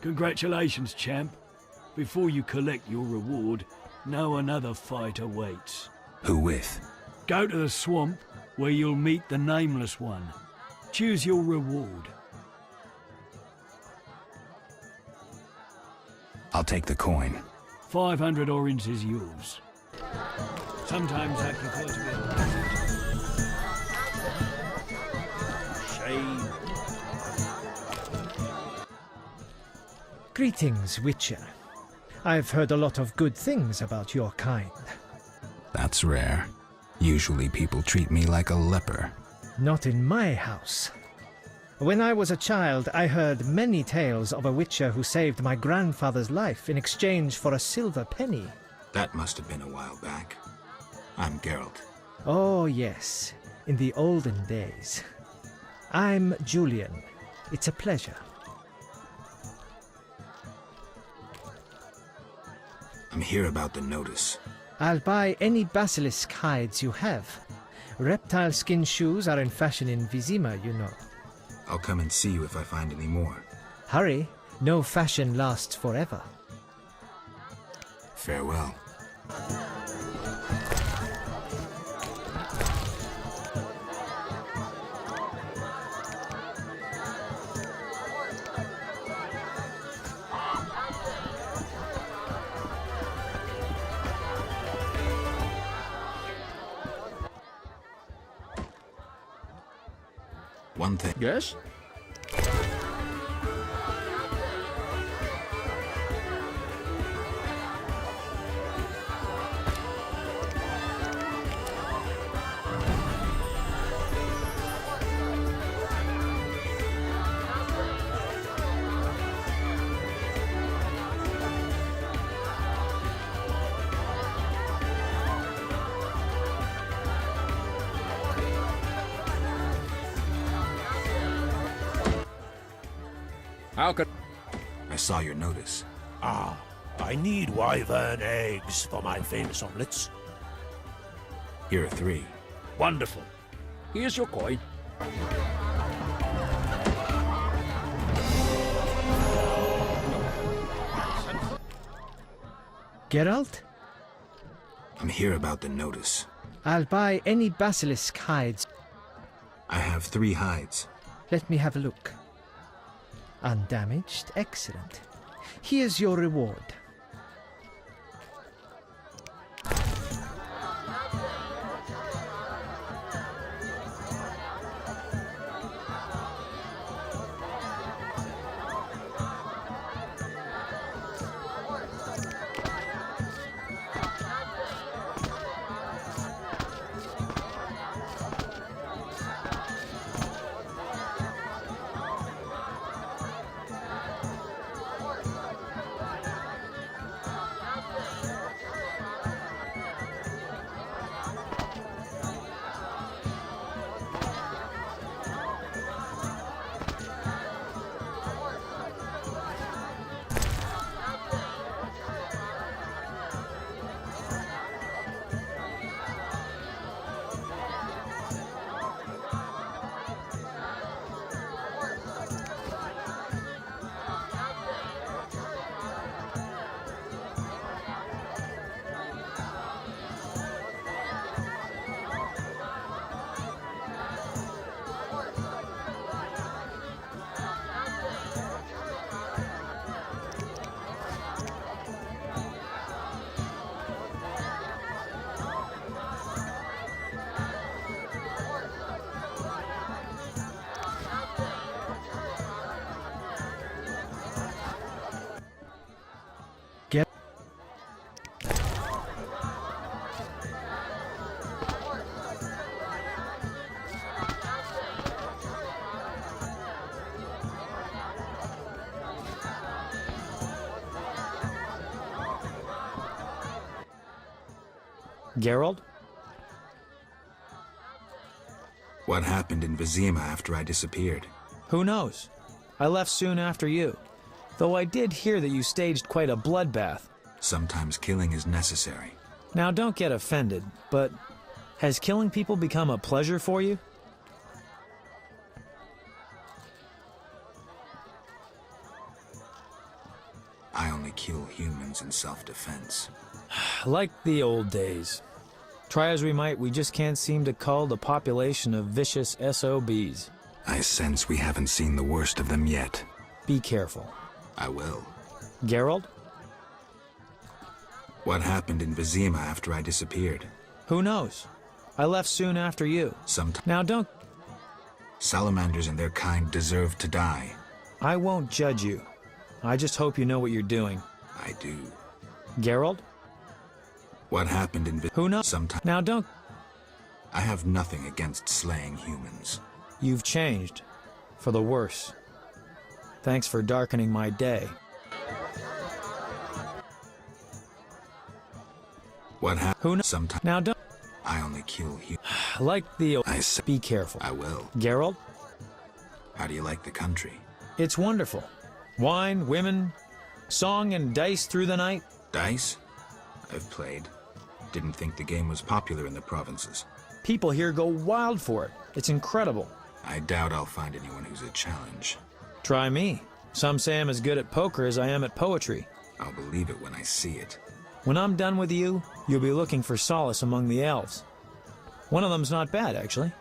[SPEAKER 15] Congratulations, champ. Before you collect your reward, know another fight awaits.
[SPEAKER 8] Who with?
[SPEAKER 15] Go to the swamp, where you'll meet the Nameless One. Choose your reward.
[SPEAKER 8] I'll take the coin.
[SPEAKER 15] 500 orins is yours. Sometimes I prefer to be alone.
[SPEAKER 12] Shame.
[SPEAKER 16] Greetings, Witcher. I've heard a lot of good things about your kind.
[SPEAKER 8] That's rare. Usually people treat me like a leper.
[SPEAKER 16] Not in my house. When I was a child, I heard many tales of a Witcher who saved my grandfather's life in exchange for a silver penny.
[SPEAKER 8] That must have been a while back. I'm Geralt.
[SPEAKER 16] Oh, yes. In the olden days. I'm Julian. It's a pleasure.
[SPEAKER 8] I'm here about the notice.
[SPEAKER 16] I'll buy any basilisk hides you have. Reptile skin shoes are in fashion in Vizima, you know.
[SPEAKER 8] I'll come and see you if I find any more.
[SPEAKER 16] Hurry, no fashion lasts forever.
[SPEAKER 8] Farewell. One thing.
[SPEAKER 12] Yes? How could...
[SPEAKER 8] I saw your notice.
[SPEAKER 9] Ah, I need wyvern eggs for my famous omelets.
[SPEAKER 8] Here are 3.
[SPEAKER 12] Wonderful. Here's your coin.
[SPEAKER 16] Geralt?
[SPEAKER 8] I'm here about the notice.
[SPEAKER 16] I'll buy any basilisk hides.
[SPEAKER 8] I have 3 hides.
[SPEAKER 16] Let me have a look. Undamaged? Excellent. Here's your reward.
[SPEAKER 14] Geralt?
[SPEAKER 8] What happened in Vizima after I disappeared?
[SPEAKER 14] Who knows? I left soon after you. Though I did hear that you staged quite a bloodbath.
[SPEAKER 8] Sometimes killing is necessary.
[SPEAKER 14] Now don't get offended, but has killing people become a pleasure for you?
[SPEAKER 8] I only kill humans in self-defense.
[SPEAKER 14] Like the old days. Try as we might, we just can't seem to cull the population of vicious SOBs.
[SPEAKER 8] I sense we haven't seen the worst of them yet.
[SPEAKER 14] Be careful.
[SPEAKER 8] I will.
[SPEAKER 14] Geralt?
[SPEAKER 8] What happened in Vizima after I disappeared?
[SPEAKER 14] Who knows? I left soon after you. Now don't...
[SPEAKER 8] Salamanders and their kind deserve to die.
[SPEAKER 14] I won't judge you. I just hope you know what you're doing.
[SPEAKER 8] I do.
[SPEAKER 14] Geralt?
[SPEAKER 8] What happened in
[SPEAKER 14] Who knows? Now don't...
[SPEAKER 8] I have nothing against slaying humans.
[SPEAKER 14] You've changed. For the worse. Thanks for darkening my day.
[SPEAKER 8] What happened?
[SPEAKER 14] Who knows? Now don't...
[SPEAKER 8] I only kill humans.
[SPEAKER 14] Like the old...
[SPEAKER 8] I say...
[SPEAKER 14] Be careful.
[SPEAKER 8] I will.
[SPEAKER 14] Geralt?
[SPEAKER 8] How do you like the country?
[SPEAKER 14] It's wonderful. Wine, women, song and dice through the night.
[SPEAKER 8] Dice? I've played. Didn't think the game was popular in the provinces.
[SPEAKER 14] People here go wild for it. It's incredible.
[SPEAKER 8] I doubt I'll find anyone who's a challenge.
[SPEAKER 14] Try me. Some say I'm as good at poker as I am at poetry.
[SPEAKER 8] I'll believe it when I see it.
[SPEAKER 14] When I'm done with you, you'll be looking for solace among the elves. One of them's not bad, actually.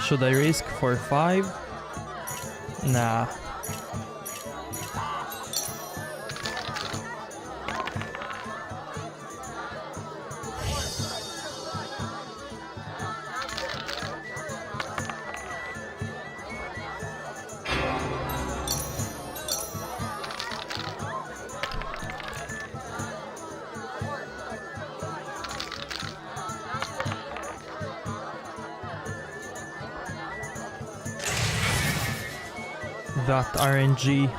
[SPEAKER 1] Should I risk for 5? Nah. That RNG.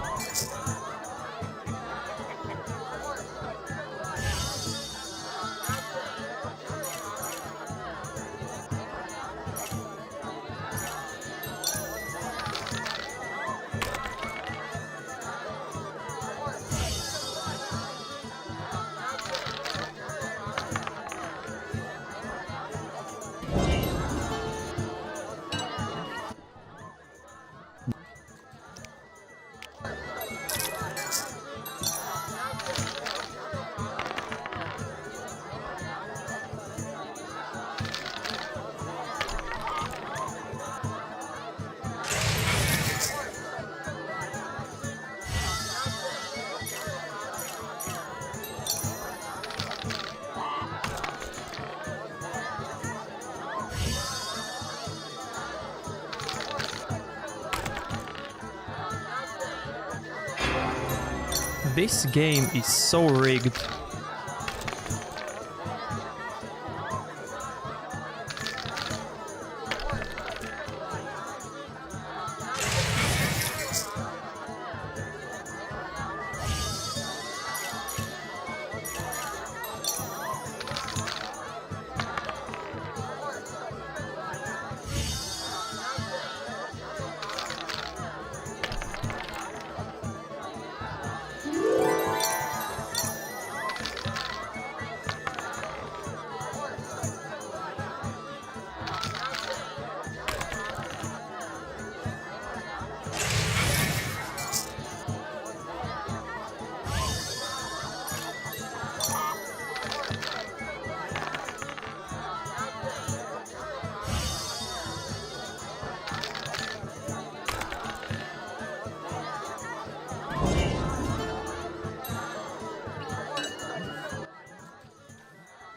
[SPEAKER 1] This game is so rigged.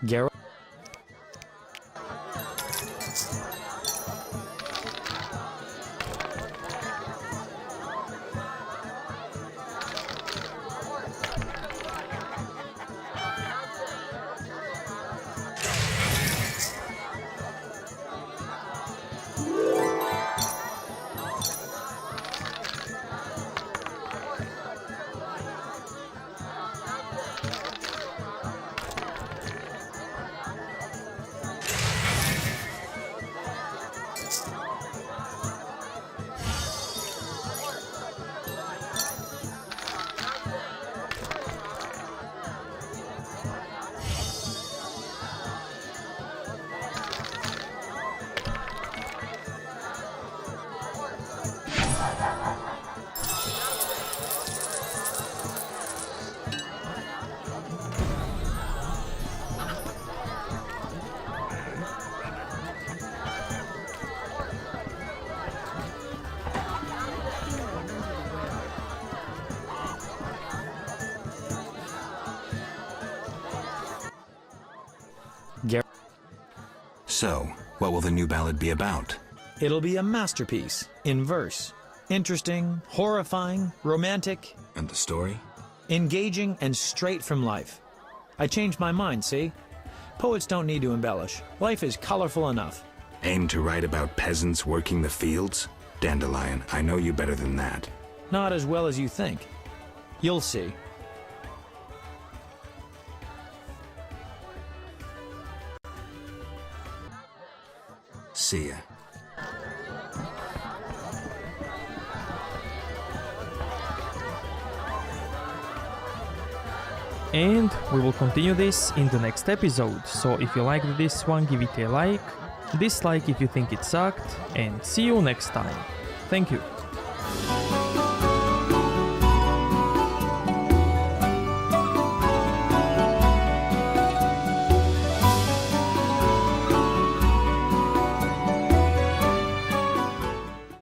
[SPEAKER 14] Garrett?
[SPEAKER 8] So, What will the new ballad be about?
[SPEAKER 14] It'll be a masterpiece, in verse. Interesting, horrifying, romantic.
[SPEAKER 8] And the story?
[SPEAKER 14] Engaging and straight from life. I changed my mind, see? Poets don't need to embellish. Life is colorful enough.
[SPEAKER 8] Aim to write about peasants working the fields? Dandelion, I know you better than that.
[SPEAKER 14] Not as well as you think. You'll see.
[SPEAKER 8] See ya.
[SPEAKER 1] And we will continue this in the next episode, so if you liked this one, give it a like, dislike if you think it sucked, and see you next time. Thank you.